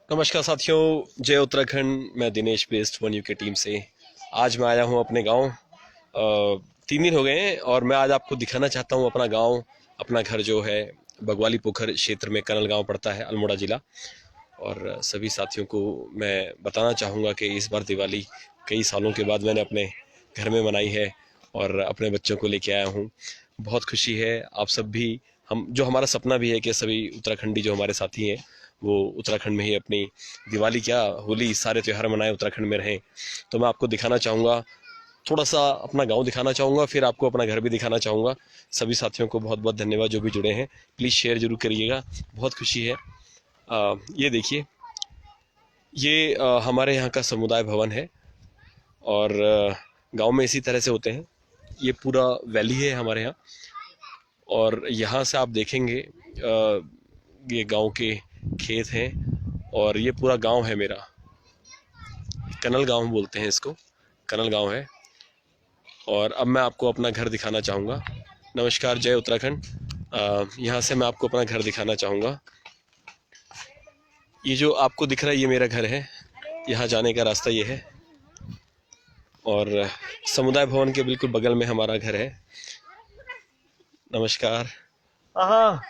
नमस्कार साथियों, जय उत्तराखंड। मैं दिनेश बेस्ट वन यू के टीम से आज मैं आया हूँ अपने गांव। 3 दिन हो गए हैं और मैं आज आपको दिखाना चाहता हूँ अपना गांव, अपना घर जो है बगवाली पोखर क्षेत्र में कनल गांव पड़ता है, अल्मोड़ा जिला। और सभी साथियों को मैं बताना चाहूँगा कि इस बार दिवाली कई सालों के बाद मैंने अपने घर में मनाई है और अपने बच्चों को लेके आया हूँ। बहुत खुशी है। आप सब भी, हम जो हमारा सपना भी है कि सभी उत्तराखंडी जो हमारे साथी हैं वो उत्तराखंड में ही अपनी दिवाली क्या होली सारे त्यौहार मनाए, उत्तराखंड में रहें। तो मैं आपको दिखाना चाहूँगा, थोड़ा सा अपना गांव दिखाना चाहूँगा, फिर आपको अपना घर भी दिखाना चाहूँगा। सभी साथियों को बहुत बहुत धन्यवाद जो भी जुड़े हैं। प्लीज़ शेयर जरूर करिएगा, बहुत खुशी है। ये देखिए, ये हमारे यहाँ का समुदाय भवन है और गांव में इसी तरह से होते हैं। ये पूरा वैली है हमारे यहाँ और यहाँ से आप देखेंगे ये गांव के खेत हैं और ये पूरा गांव है मेरा। कनल गांव बोलते हैं इसको, कनल गांव है। और अब मैं आपको अपना घर दिखाना चाहूँगा। नमस्कार, जय उत्तराखंड। यहाँ से मैं आपको अपना घर दिखाना चाहूँगा। ये जो आपको दिख रहा है ये मेरा घर है, यहाँ जाने का रास्ता ये है और समुदाय भवन के बिल्कुल बगल में हमारा घर है। नमस्कार। हाँ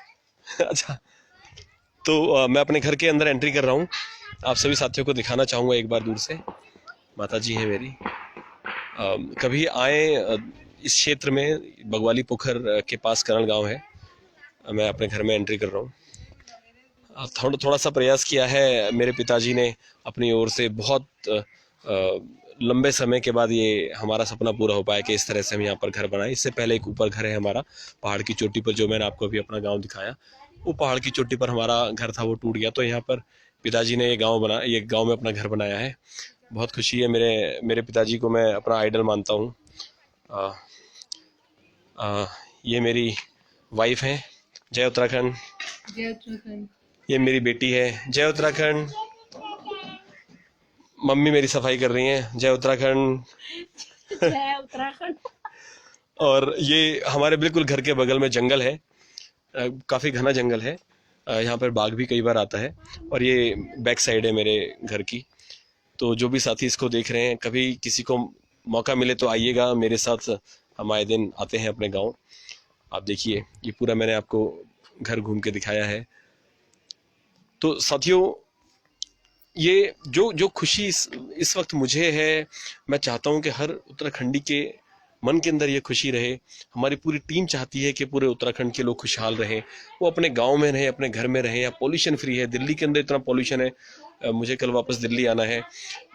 अच्छा, तो मैं अपने घर के अंदर एंट्री कर रहा हूँ। आप सभी साथियों को दिखाना चाहूँगा एक बार दूर से। माता जी है मेरी। कभी आए इस क्षेत्र में, बगवाली पोखर के पास कनल गांव है। मैं अपने घर में एंट्री कर रहा हूँ। थोड़ा सा प्रयास किया है मेरे पिताजी ने अपनी ओर से। बहुत लंबे समय के बाद ये हमारा सपना पूरा हो पाया कि इस तरह से हम यहाँ पर घर बनाए। इससे पहले एक ऊपर घर है हमारा पहाड़ की चोटी पर, जो मैंने आपको अभी अपना गांव दिखाया। वो पहाड़ की चोटी पर हमारा घर था, वो टूट गया, तो यहाँ पर पिताजी ने ये गांव में अपना घर बनाया है। बहुत खुशी है। मेरे पिताजी को मैं अपना आइडल मानता हूँ। ये मेरी वाइफ है। जय उत्तराखंड। जय उत्तराखंड। ये मेरी बेटी है। जय उत्तराखंड। मम्मी मेरी सफाई कर रही हैं। जय उत्तराखंड। जय उत्तराखंड। और ये हमारे बिल्कुल घर के बगल में जंगल है, काफ़ी घना जंगल है। यहाँ पर बाघ भी कई बार आता है। और ये बैक साइड है मेरे घर की। तो जो भी साथी इसको देख रहे हैं, कभी किसी को मौका मिले तो आइएगा मेरे साथ। हम आए दिन आते हैं अपने गांव। आप देखिए, ये पूरा मैंने आपको घर घूम के दिखाया है। तो साथियों, ये जो खुशी इस वक्त मुझे है, मैं चाहता हूं कि हर उत्तराखंडी के मन के अंदर ये खुशी रहे। हमारी पूरी टीम चाहती है कि पूरे उत्तराखंड के लोग खुशहाल रहें, वो अपने गांव में रहें, अपने घर में रहें। या पॉल्यूशन फ्री है, दिल्ली के अंदर इतना पॉल्यूशन है। मुझे कल वापस दिल्ली आना है।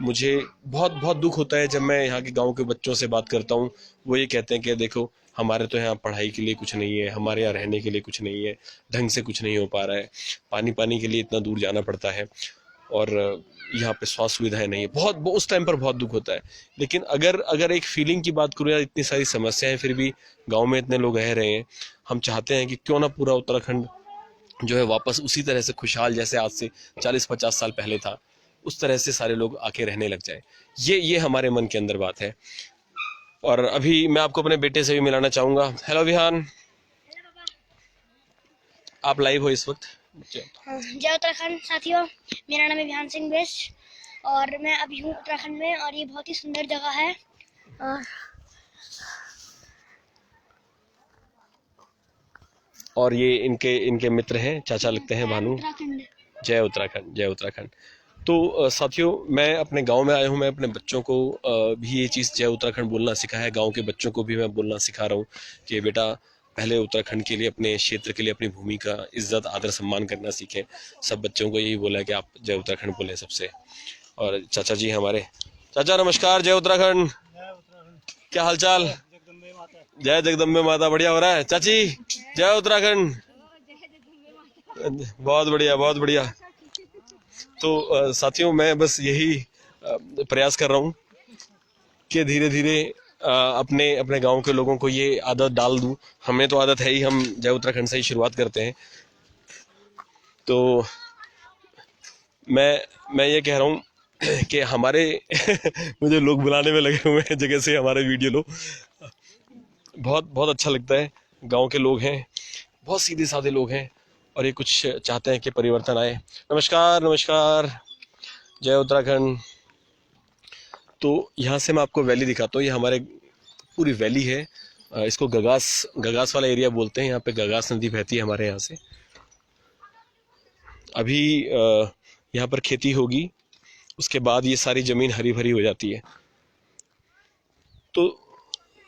मुझे बहुत बहुत दुख होता है जब मैं यहाँ के गांव के बच्चों से बात करता हूँ। वो ये कहते हैं कि देखो, हमारे तो यहाँ पढ़ाई के लिए कुछ नहीं है, हमारे यहाँ रहने के लिए कुछ नहीं है, ढंग से कुछ नहीं हो पा रहा है, पानी के लिए इतना दूर जाना पड़ता है और यहाँ पे स्वास्थ्य सुविधाएं नहीं है। बहुत उस टाइम पर बहुत दुख होता है। लेकिन अगर एक फीलिंग की बात करूँ यार, इतनी सारी समस्याएं फिर भी गांव में इतने लोग रह रहे हैं। हम चाहते हैं कि क्यों ना पूरा उत्तराखंड जो है वापस उसी तरह से खुशहाल जैसे आज से 40-50 साल पहले था, उस तरह से सारे लोग आके रहने लग जाए। ये हमारे मन के अंदर बात है। और अभी मैं आपको अपने बेटे से भी मिलाना चाहूंगा। हेलो विहान, आप लाइव हो इस वक्त। जय उत्तराखंड साथियों, मेरा नाम है विहान सिंह बेस्ट और मैं अभी हूँ उत्तराखंड में और ये बहुत ही सुंदर जगह है। और ये इनके मित्र हैं, चाचा लगते हैं, भानु। उत्तराखंड। जय उत्तराखंड, जय उत्तराखंड। तो साथियों, मैं अपने गांव में आया हूं। मैं अपने बच्चों को भी ये चीज़ जय उत्तराखंड बोलना सिखाया है। गांव के बच्चों को भी मैं बोलना सिखा रहा हूं कि बेटा पहले उत्तराखंड के लिए, अपने क्षेत्र के लिए, अपनी भूमि का इज्जत आदर सम्मान करना सीखें। सब बच्चों को यही बोला है कि आप जय उत्तराखंड बोलें सबसे। और चाचा जी हमारे, चाचा नमस्कार। जय उत्तराखंड। क्या हालचाल? जय जगदम्बे माता। बढ़िया हो रहा है चाची। जय उत्तराखंड। बहुत बढ़िया, बहुत बढ़िया। तो साथियों, मैं बस यही प्रयास कर रहा हूँ कि धीरे धीरे अपने गांव के लोगों को ये आदत डाल दूं। हमें तो आदत है ही, हम जय उत्तराखंड से ही शुरुआत करते हैं। तो मैं ये कह रहा हूँ कि हमारे मुझे लोग बुलाने में लगे हुए हैं जगह से, हमारे वीडियो लोग। बहुत बहुत अच्छा लगता है। गांव के लोग हैं, बहुत सीधे साधे लोग हैं और ये कुछ चाहते हैं कि परिवर्तन आए। नमस्कार, नमस्कार। जय उत्तराखंड। तो यहाँ से मैं आपको वैली दिखाता हूँ, ये हमारे पूरी वैली है। इसको गगास वाला एरिया बोलते हैं। यहाँ पे गगास नदी बहती है हमारे यहाँ से। अभी यहाँ पर खेती होगी, उसके बाद ये सारी ज़मीन हरी भरी हो जाती है। तो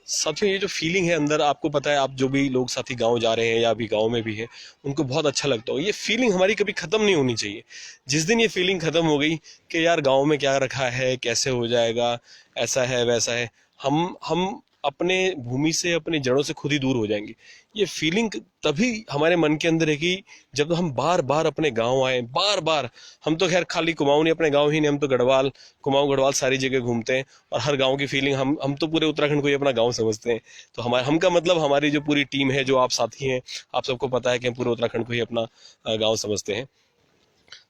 साथियों, ये जो फीलिंग है अंदर, आपको पता है, आप जो भी लोग साथी गांव जा रहे हैं या अभी गांव में भी हैं, उनको बहुत अच्छा लगता हो। ये फीलिंग हमारी कभी ख़त्म नहीं होनी चाहिए। जिस दिन ये फीलिंग ख़त्म हो गई कि यार गांव में क्या रखा है, कैसे हो जाएगा, ऐसा है वैसा है, हम अपने भूमि से, अपनी जड़ों से खुद ही दूर हो जाएंगे। ये फीलिंग तभी हमारे मन के अंदर है कि जब हम बार बार अपने गांव आए, बार बार। हम तो खैर खाली कुमाऊं नहीं, अपने गांव ही नहीं, हम तो गढ़वाल, कुमाऊं गढ़वाल सारी जगह घूमते हैं और हर गांव की फीलिंग हम तो पूरे उत्तराखंड को ही अपना गांव समझते हैं। तो हम का मतलब हमारी जो पूरी टीम है, जो आप साथी हैं, आप सबको पता है कि हम पूरे उत्तराखंड को ही अपना गाँव समझते हैं।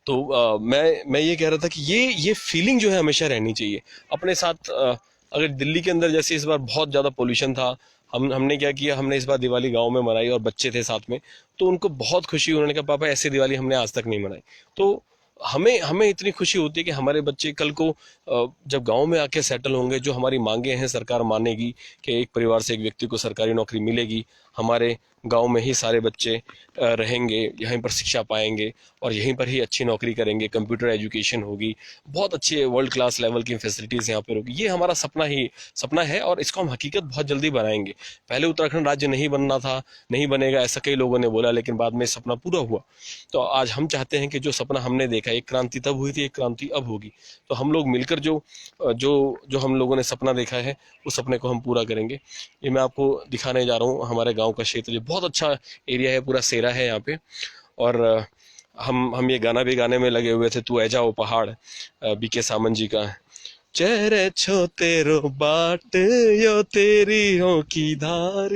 तो मैं ये कह रहा था कि ये फीलिंग जो है हमेशा रहनी चाहिए अपने साथ। अगर दिल्ली के अंदर जैसे इस बार बहुत ज़्यादा पोल्यूशन था, हमने क्या किया, हमने इस बार दिवाली गांव में मनाई और बच्चे थे साथ में, तो उनको बहुत खुशी। उन्होंने कहा पापा ऐसी दिवाली हमने आज तक नहीं मनाई। तो हमें इतनी खुशी होती है कि हमारे बच्चे कल को जब गांव में आके सेटल होंगे, जो हमारी मांगे हैं सरकार मानेगी कि एक परिवार से एक व्यक्ति को सरकारी नौकरी मिलेगी, हमारे गांव में ही सारे बच्चे रहेंगे, यहीं पर शिक्षा पाएंगे और यहीं पर ही अच्छी नौकरी करेंगे, कंप्यूटर एजुकेशन होगी, बहुत अच्छे वर्ल्ड क्लास लेवल की फैसिलिटीज़ यहाँ पर होगी। ये हमारा सपना है और इसको हम हकीकत बहुत जल्दी बनाएंगे। पहले उत्तराखंड राज्य नहीं बनना था, नहीं बनेगा, ऐसा कई लोगों ने बोला, लेकिन बाद में सपना पूरा हुआ। तो आज हम चाहते हैं कि जो सपना हमने देखा, एक क्रांति तब हुई थी, एक क्रांति अब होगी। तो हम लोग मिलकर जो हम लोगों ने सपना देखा है, उस सपने को हम पूरा करेंगे। ये मैं आपको दिखाने जा रहा हूँ हमारे गांव का क्षेत्र, जो बहुत अच्छा एरिया है, पूरा सेरा है यहाँ पे। और हम ये गाना भी गाने में लगे हुए थे, तू ऐजा ओ पहाड़, बीके सामन जी का। चेहरे छो तेरो बाट यो तेरी हो की धार।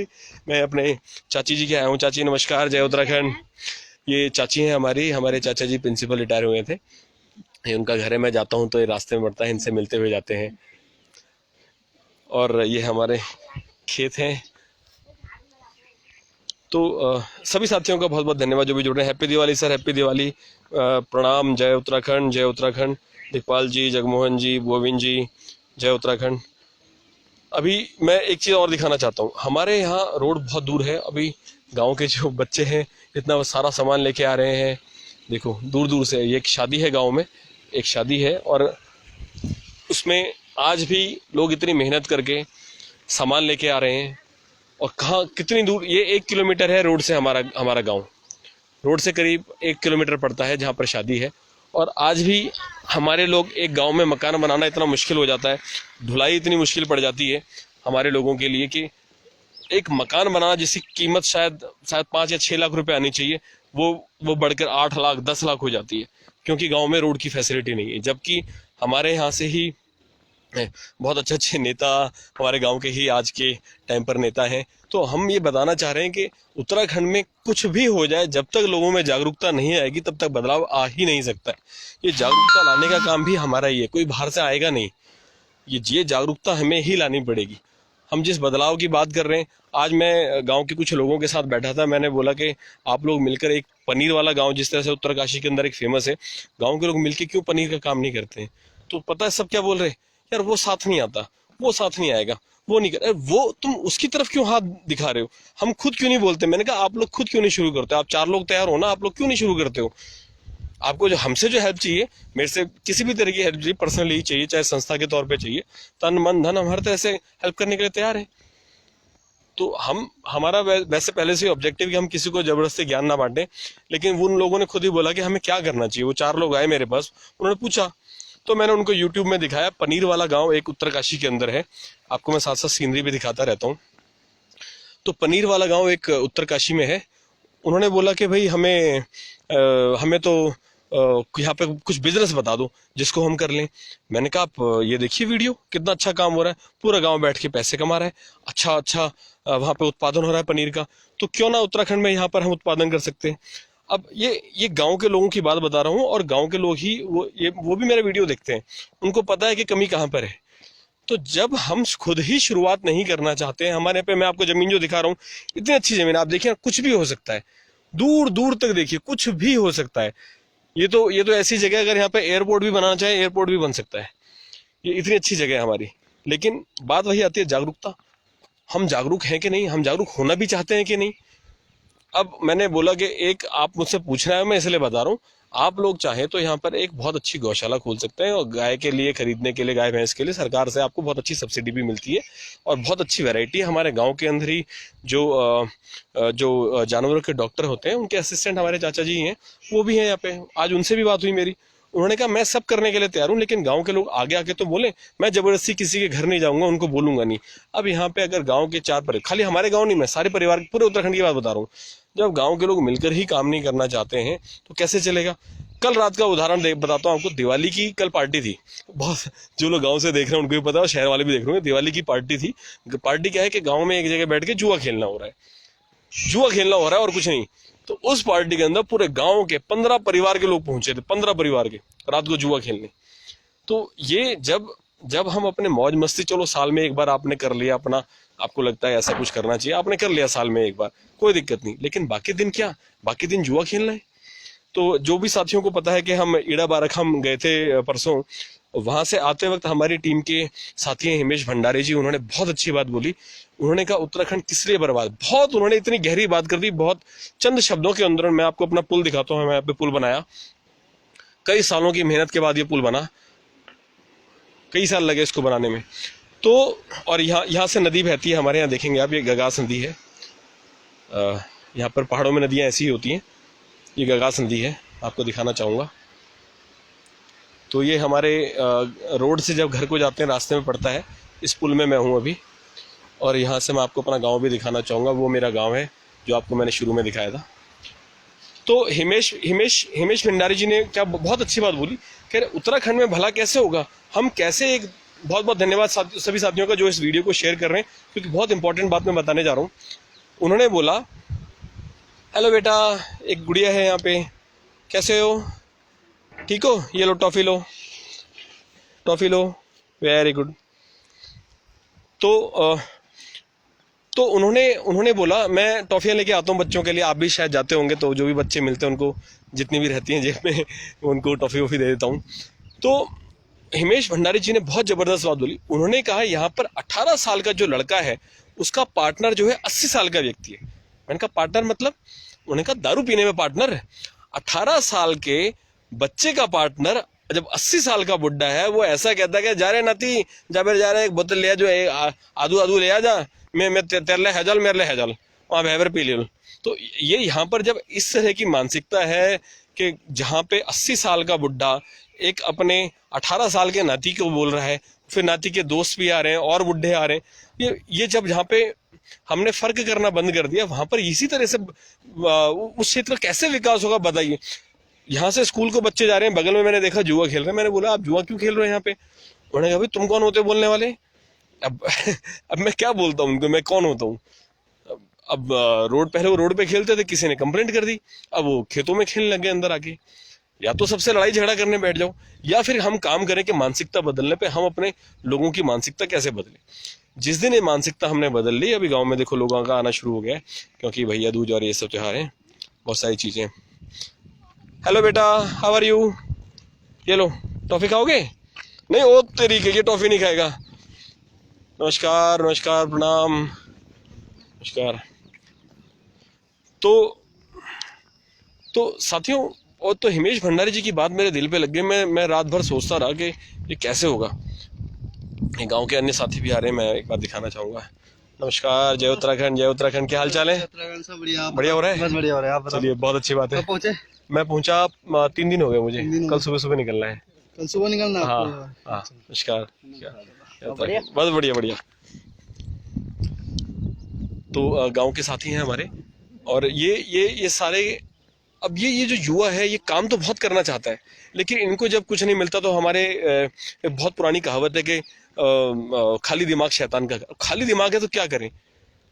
मैं अपने चाची जी के आया हूँ। चाची नमस्कार, जय उत्तराखंड। ये चाची हैं हमारे चाचा जी प्रिंसिपल रिटायर हुए थे, ये उनका घर है। मैं जाता हूँ तो ये रास्ते में पड़ता है, इनसे मिलते हुए जाते हैं। और ये हमारे खेत हैं। तो सभी साथियों का बहुत बहुत धन्यवाद जो भी जुड़ रहे हैं। Happy Diwali sir, happy Diwali, प्रणाम, जय उत्तराखंड, जय उत्तराखंड। दिखपाल जी, जगमोहन जी, गोविंद जी, जय उत्तराखंड। अभी मैं एक चीज़ और दिखाना चाहता हूँ। हमारे यहाँ रोड बहुत दूर है। अभी गांव के जो बच्चे हैं इतना सारा सामान लेके आ रहे हैं, देखो दूर दूर से। ये एक शादी है गांव में, एक शादी है और उसमें आज भी लोग इतनी मेहनत करके सामान लेके आ रहे हैं। और कहाँ, कितनी दूर, ये 1 किलोमीटर है रोड से हमारा गांव। रोड से करीब 1 किलोमीटर पड़ता है जहाँ पर शादी है। और आज भी हमारे लोग, एक गांव में मकान बनाना इतना मुश्किल हो जाता है, ढुलाई इतनी मुश्किल पड़ जाती है हमारे लोगों के लिए कि एक मकान बनाना जिसकी कीमत शायद 5 या 6 लाख रुपए आनी चाहिए, वो बढ़कर 8 लाख 10 लाख हो जाती है, क्योंकि गांव में रोड की फैसिलिटी नहीं है। जबकि हमारे यहाँ से ही बहुत अच्छे नेता हमारे गांव के ही आज के टाइम पर नेता हैं। तो हम ये बताना चाह रहे हैं कि उत्तराखंड में कुछ भी हो जाए, जब तक लोगों में जागरूकता नहीं आएगी तब तक बदलाव आ ही नहीं सकता है। ये जागरूकता लाने का काम भी हमारा ही है, कोई बाहर से आएगा नहीं। ये जागरूकता हमें ही लानी पड़ेगी। हम जिस बदलाव की बात कर रहे हैं, आज मैं गांव के कुछ लोगों के साथ बैठा था, मैंने बोला कि आप लोग मिलकर एक पनीर वाला गांव, जिस तरह से उत्तरकाशी के अंदर एक फेमस है, गांव के लोग मिलकर क्यों पनीर का काम नहीं करते हैं? तो पता है सब क्या बोल रहे हैं, यार वो साथ नहीं आता, वो साथ नहीं आएगा, वो नहीं कर, वो तुम उसकी तरफ क्यों हाथ दिखा रहे हो? हम खुद क्यों नहीं बोलते? मैंने कहा आप लोग खुद क्यों नहीं शुरू करते? आप 4 लोग तैयार हो ना, आप लोग क्यों नहीं शुरू करते हो? आपको जो हमसे जो हेल्प चाहिए, मेरे से किसी भी तरह की हेल्प चाहिए, पर्सनली चाहिए, चाहे संस्था के तौर पे चाहिए, तन मन धन हम हर तरह से हेल्प करने के लिए तैयार है। तो हमारा वैसे पहले से ऑब्जेक्टिव कि हम किसी को जबरदस्ती ज्ञान ना बांटें, लेकिन उन लोगों ने खुद ही बोला कि हमें क्या करना चाहिए। वो 4 लोग आए मेरे पास, उन्होंने पूछा, तो मैंने उनको यूट्यूब में दिखाया। पनीर वाला गांव एक उत्तरकाशी के अंदर है, आपको मैं साथ साथ सीनरी भी दिखाता रहता हूँ। तो पनीर वाला गांव एक उत्तरकाशी में है। उन्होंने बोला कि भाई हमें तो यहाँ पे कुछ बिजनेस बता दो जिसको हम कर लें। मैंने कहा आप ये देखिए वीडियो, कितना अच्छा काम हो रहा है, पूरा गांव बैठ के पैसे कमा रहा है, अच्छा वहाँ पे उत्पादन हो रहा है पनीर का, तो क्यों ना उत्तराखंड में यहाँ पर हम उत्पादन कर सकते हैं। अब ये गांव के लोगों की बात बता रहा हूँ, और गांव के लोग ही वो भी मेरा वीडियो देखते हैं, उनको पता है कि कमी कहाँ पर है। तो जब हम खुद ही शुरुआत नहीं करना चाहते हैं, हमारे पे, मैं आपको जमीन जो दिखा रहा हूँ, इतनी अच्छी जमीन, आप देखिए कुछ भी हो सकता है, दूर दूर तक देखिए कुछ भी हो सकता है। ये तो ऐसी जगह है, अगर यहाँ पे एयरपोर्ट भी बनाना चाहे एयरपोर्ट भी बन सकता है। ये इतनी अच्छी जगह है हमारी। लेकिन बात वही आती है जागरूकता, हम जागरूक हैं कि नहीं, हम जागरूक होना भी चाहते हैं कि नहीं। अब मैंने बोला कि एक आप मुझसे पूछ रहे हैं, मैं इसलिए बता रहा हूँ, आप लोग चाहें तो यहाँ पर एक बहुत अच्छी गौशाला खोल सकते हैं, और गाय के लिए खरीदने के लिए, गाय भैंस के लिए सरकार से आपको बहुत अच्छी सब्सिडी भी मिलती है, और बहुत अच्छी वैरायटी है। हमारे गांव के अंदर ही जो जानवरों के डॉक्टर होते हैं, उनके असिस्टेंट हमारे चाचा जी हैं, वो भी हैं यहाँ पे। आज उनसे भी बात हुई मेरी, उन्होंने कहा मैं सब करने के लिए तैयार हूँ, लेकिन गांव के लोग आगे आके तो बोले, मैं जबरदस्ती किसी के घर नहीं जाऊंगा, उनको बोलूंगा नहीं। अब यहाँ पे अगर गांव के खाली हमारे गांव नहीं, मैं सारे परिवार, पूरे उत्तराखंड की बात बता रहा हूँ, जब गांव के लोग मिलकर ही काम नहीं करना चाहते हैं तो कैसे चलेगा। कल रात का उदाहरण बताता हूँ आपको। दिवाली की कल पार्टी थी, बहुत जो लोग गांव से देख रहे हैं उनको भी पता है, शहर वाले भी देख रहे होंगे। दिवाली की पार्टी थी। पार्टी क्या है कि गांव में एक जगह बैठ के जुआ खेलना हो रहा है, और कुछ नहीं। तो उस पार्टी के अंदर पूरे गांव के 15 परिवार के लोग पहुंचे थे, 15 परिवार के, रात को जुआ खेलने। तो ये जब हम अपने मौज मस्ती, चलो साल में एक बार आपने कर लिया अपना, आपको लगता है ऐसा कुछ करना चाहिए, आपने कर लिया साल में एक बार, कोई दिक्कत नहीं, लेकिन बाकी दिन क्या, बाकी दिन जुआ खेलना है। तो जो भी साथियों को पता है कि हम ईड़ा बारक हम गए थे परसों, वहां से आते वक्त हमारी टीम के साथी हैं हिमेश भंडारी जी, उन्होंने बहुत अच्छी बात बोली। उन्होंने कहा उत्तराखंड किस लिए बर्बाद, बहुत उन्होंने इतनी गहरी बात कर दी, बहुत चंद शब्दों के अंदर। मैं आपको अपना पुल दिखाता हूँ, मैं यहाँ पे पुल बनाया, कई सालों की मेहनत के बाद ये पुल बना, कई साल लगे इसको बनाने में। तो और यहाँ से नदी बहती है हमारे यहाँ, देखेंगे आप, ये गगास नदी है। यहाँ पर पहाड़ों में नदियाँ ऐसी ही होती हैं। ये गगास नदी है, आपको दिखाना चाहूँगा। तो ये हमारे रोड से जब घर को जाते हैं रास्ते में पड़ता है, इस पुल में मैं हूँ अभी। और यहाँ से मैं आपको अपना गांव भी दिखाना चाहूँगा, वो मेरा गांव है जो आपको मैंने शुरू में दिखाया था। तो हिमेश भंडारी जी ने क्या बहुत अच्छी बात बोली, कह रहे उत्तराखंड में भला कैसे होगा, हम कैसे एक, बहुत बहुत धन्यवाद सभी साथियों का जो इस वीडियो को शेयर कर रहे हैं, क्योंकि बहुत इंपॉर्टेंट बात मैं बताने जा रहा हूँ। उन्होंने बोला, हेलो बेटा, एक गुड़िया है यहाँ पे, कैसे हो, ठीक हो, ये लो टॉफ़ी लो, वेरी गुड। तो उन्होंने बोला मैं टॉफ़ियाँ लेके आता हूँ बच्चों के लिए, आप भी शायद जाते होंगे, तो जो भी बच्चे मिलते हैं उनको, जितनी भी रहती हैं जेब में, उनको टॉफ़ी वॉफ़ी दे देता हूँ। तो हिमेश भंडारी जी ने बहुत ज़बरदस्त बात बोली। उन्होंने कहा यहाँ पर 18 साल का जो लड़का है, उसका पार्टनर जो है 80 साल का व्यक्ति है। मैंने कहा पार्टनर मतलब? उन्होंने कहा दारू पीने में पार्टनर। 18 साल के बच्चे का पार्टनर जब 80 साल का बुड्ढा है, वो ऐसा कहता है कि जा रहे नाती, जा रहे एक बोतल ले आ, जो आदू ले आ जा, मैं तेरे ले हैजल, मेरे ले हैजल, वहाँ भैबर पी लियो। तो ये यहाँ पर जब इस तरह की मानसिकता है कि जहाँ पे 80 साल का बुड्ढा एक अपने 18 साल के नाती को बोल रहा है, फिर नाती के दोस्त भी आ रहे हैं और बुढ़े आ रहे हैं, ये जब जहाँ पे हमने फर्क करना बंद कर दिया, वहां पर इसी तरह से उस क्षेत्र का कैसे विकास होगा बताइए। यहाँ से स्कूल को बच्चे जा रहे हैं, बगल में मैंने देखा जुआ खेल रहे हैं। मैंने बोला आप जुआ क्यों खेल रहे हो यहाँ पे? उन्होंने कहा भाई तुम कौन होते बोलने वाले? अब मैं क्या बोलता हूँ उनको, मैं कौन होता हूँ? अब पहले वो रोड पे खेलते थे, किसी ने कंप्लेंट कर दी, अब वो खेतों में खेलने लग गए अंदर आके। या तो सबसे लड़ाई झगड़ा करने बैठ जाओ, या फिर हम काम करें कि मानसिकता बदलने पे हम अपने लोगों की मानसिकता कैसे बदले। जिस दिन ये मानसिकता हमने बदल ली, अभी गांव में देखो लोगों का आना शुरू हो गया है, क्योंकि भैया दूज और ये सब त्योहार हैं, बहुत सारी चीजें। हेलो बेटा, हाउ आर यू? ये लो टॉफी खाओगे? नहीं, ओ तेरी के, ये टॉफी नहीं खाएगा। नमस्कार नमस्कार, प्रणाम, नमस्कार। तो साथियों, और तो हिमेश भंडारी जी की बात मेरे दिल पे लग गई। मैं रात भर सोचता रहा कि ये कैसे होगा। ये गांव के अन्य साथी भी आ रहे हैं, मैं एक बार दिखाना चाहूंगा। नमस्कार, जय उत्तराखंड, जय उत्तराखंड, क्या हाल चाल है? उत्तराखंड सब बढ़िया। बढ़िया हो रहा है? बस बढ़िया हो रहा है, आप बताओ। चलिए, बहुत अच्छी बात है। कब पहुंचे? मैं पहुंचा 3 दिन हो गए मुझे, कल सुबह निकलना है। कल सुबह निकलना? हाँ, नमस्कार, बहुत बढ़िया। तो गांव के साथी हैं हमारे, और ये सारे, अब ये जो युवा है, ये काम तो बहुत करना चाहता है, लेकिन इनको जब कुछ नहीं मिलता तो हमारे बहुत पुरानी कहावत है कि खाली दिमाग शैतान का। खाली दिमाग है तो क्या करें?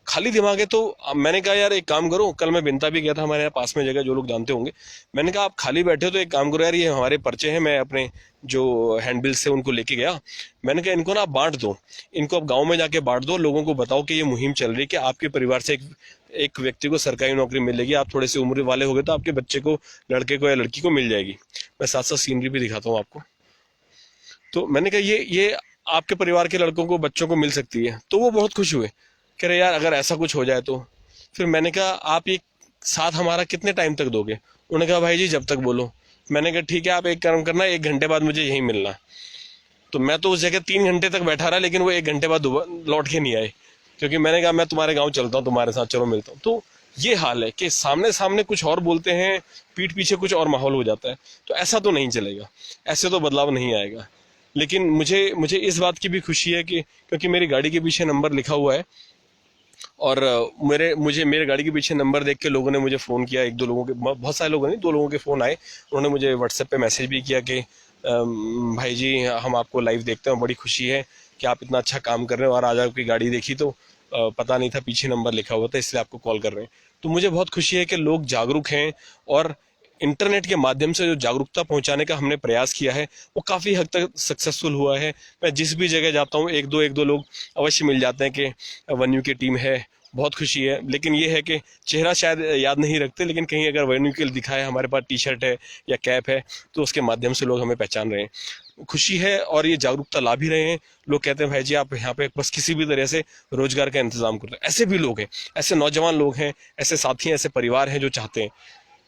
खाली दिमाग है तो मैंने कहा यार एक काम करो, कल मैं बिनता भी गया था, हमारे यहाँ पास में जगह, जो लोग जानते होंगे। मैंने कहा आप खाली बैठे हो तो एक काम करो यार, ये हमारे पर्चे हैं, मैं अपने जो हैंडबिल से उनको लेके गया। मैंने कहा इनको ना आप बांट दो, इनको अब गाँव में जाके बांट दो, लोगों को बताओ कि ये मुहिम चल रही है कि आपके परिवार से एक व्यक्ति को सरकारी नौकरी मिलेगी, आप थोड़े से उम्र वाले हो गए तो आपके बच्चे को, लड़के को या लड़की को मिल जाएगी। मैं साथ साथ सीनरी भी दिखाता हूँ आपको। तो मैंने कहा ये आपके परिवार के लड़कों को, बच्चों को मिल सकती है। तो वो बहुत खुश हुए, कह रहे यार अगर ऐसा कुछ हो जाए तो। फिर मैंने कहा आप ये साथ हमारा कितने टाइम तक दोगे? उन्होंने कहा भाई जी जब तक बोलो। मैंने कहा ठीक है, आप एक काम करना, 1 घंटे बाद मुझे यहीं मिलना। तो मैं तो उस जगह 3 घंटे तक बैठा रहा, लेकिन वो 1 घंटे बाद लौट के नहीं आए, क्योंकि मैंने कहा मैं तुम्हारे गाँव चलता हूँ, तुम्हारे साथ चलो मिलता हूँ। तो ये हाल है कि सामने सामने कुछ और बोलते हैं, पीठ पीछे कुछ और माहौल हो जाता है। तो ऐसा तो नहीं चलेगा, ऐसे तो बदलाव नहीं आएगा। लेकिन मुझे इस बात की भी खुशी है कि क्योंकि मेरी गाड़ी के पीछे नंबर लिखा हुआ है, और मेरे गाड़ी के पीछे नंबर देख के लोगों ने मुझे फ़ोन किया, 1-2 लोगों के, बहुत सारे लोगों ने, 2 लोगों के फ़ोन आए। उन्होंने मुझे व्हाट्सएप पे मैसेज भी किया कि भाई जी हम आपको लाइव देखते हैं, बड़ी खुशी है कि आप इतना अच्छा काम कर रहे हो, और आज आपकी गाड़ी देखी तो पता नहीं था पीछे नंबर लिखा हुआ था, इसलिए आपको कॉल कर रहे हैं। तो मुझे बहुत खुशी है कि लोग जागरूक हैं, और इंटरनेट के माध्यम से जो जागरूकता पहुंचाने का हमने प्रयास किया है वो काफ़ी हद तक सक्सेसफुल हुआ है। मैं जिस भी जगह जाता हूँ एक दो लोग अवश्य मिल जाते हैं कि वन्यू की टीम है, बहुत खुशी है। लेकिन ये है कि चेहरा शायद याद नहीं रखते, लेकिन कहीं अगर वन्यू के दिखा है, हमारे पास टी-शर्ट है या कैप है, तो उसके माध्यम से लोग हमें पहचान रहे हैं। खुशी है, और ये जागरूकता ला भी रहे हैं। लोग कहते हैं भाई जी आप यहाँ पे बस किसी भी तरह से रोजगार का इंतजाम करते हैं। ऐसे भी लोग हैं, ऐसे नौजवान लोग हैं, ऐसे साथी हैं, ऐसे परिवार हैं जो चाहते हैं।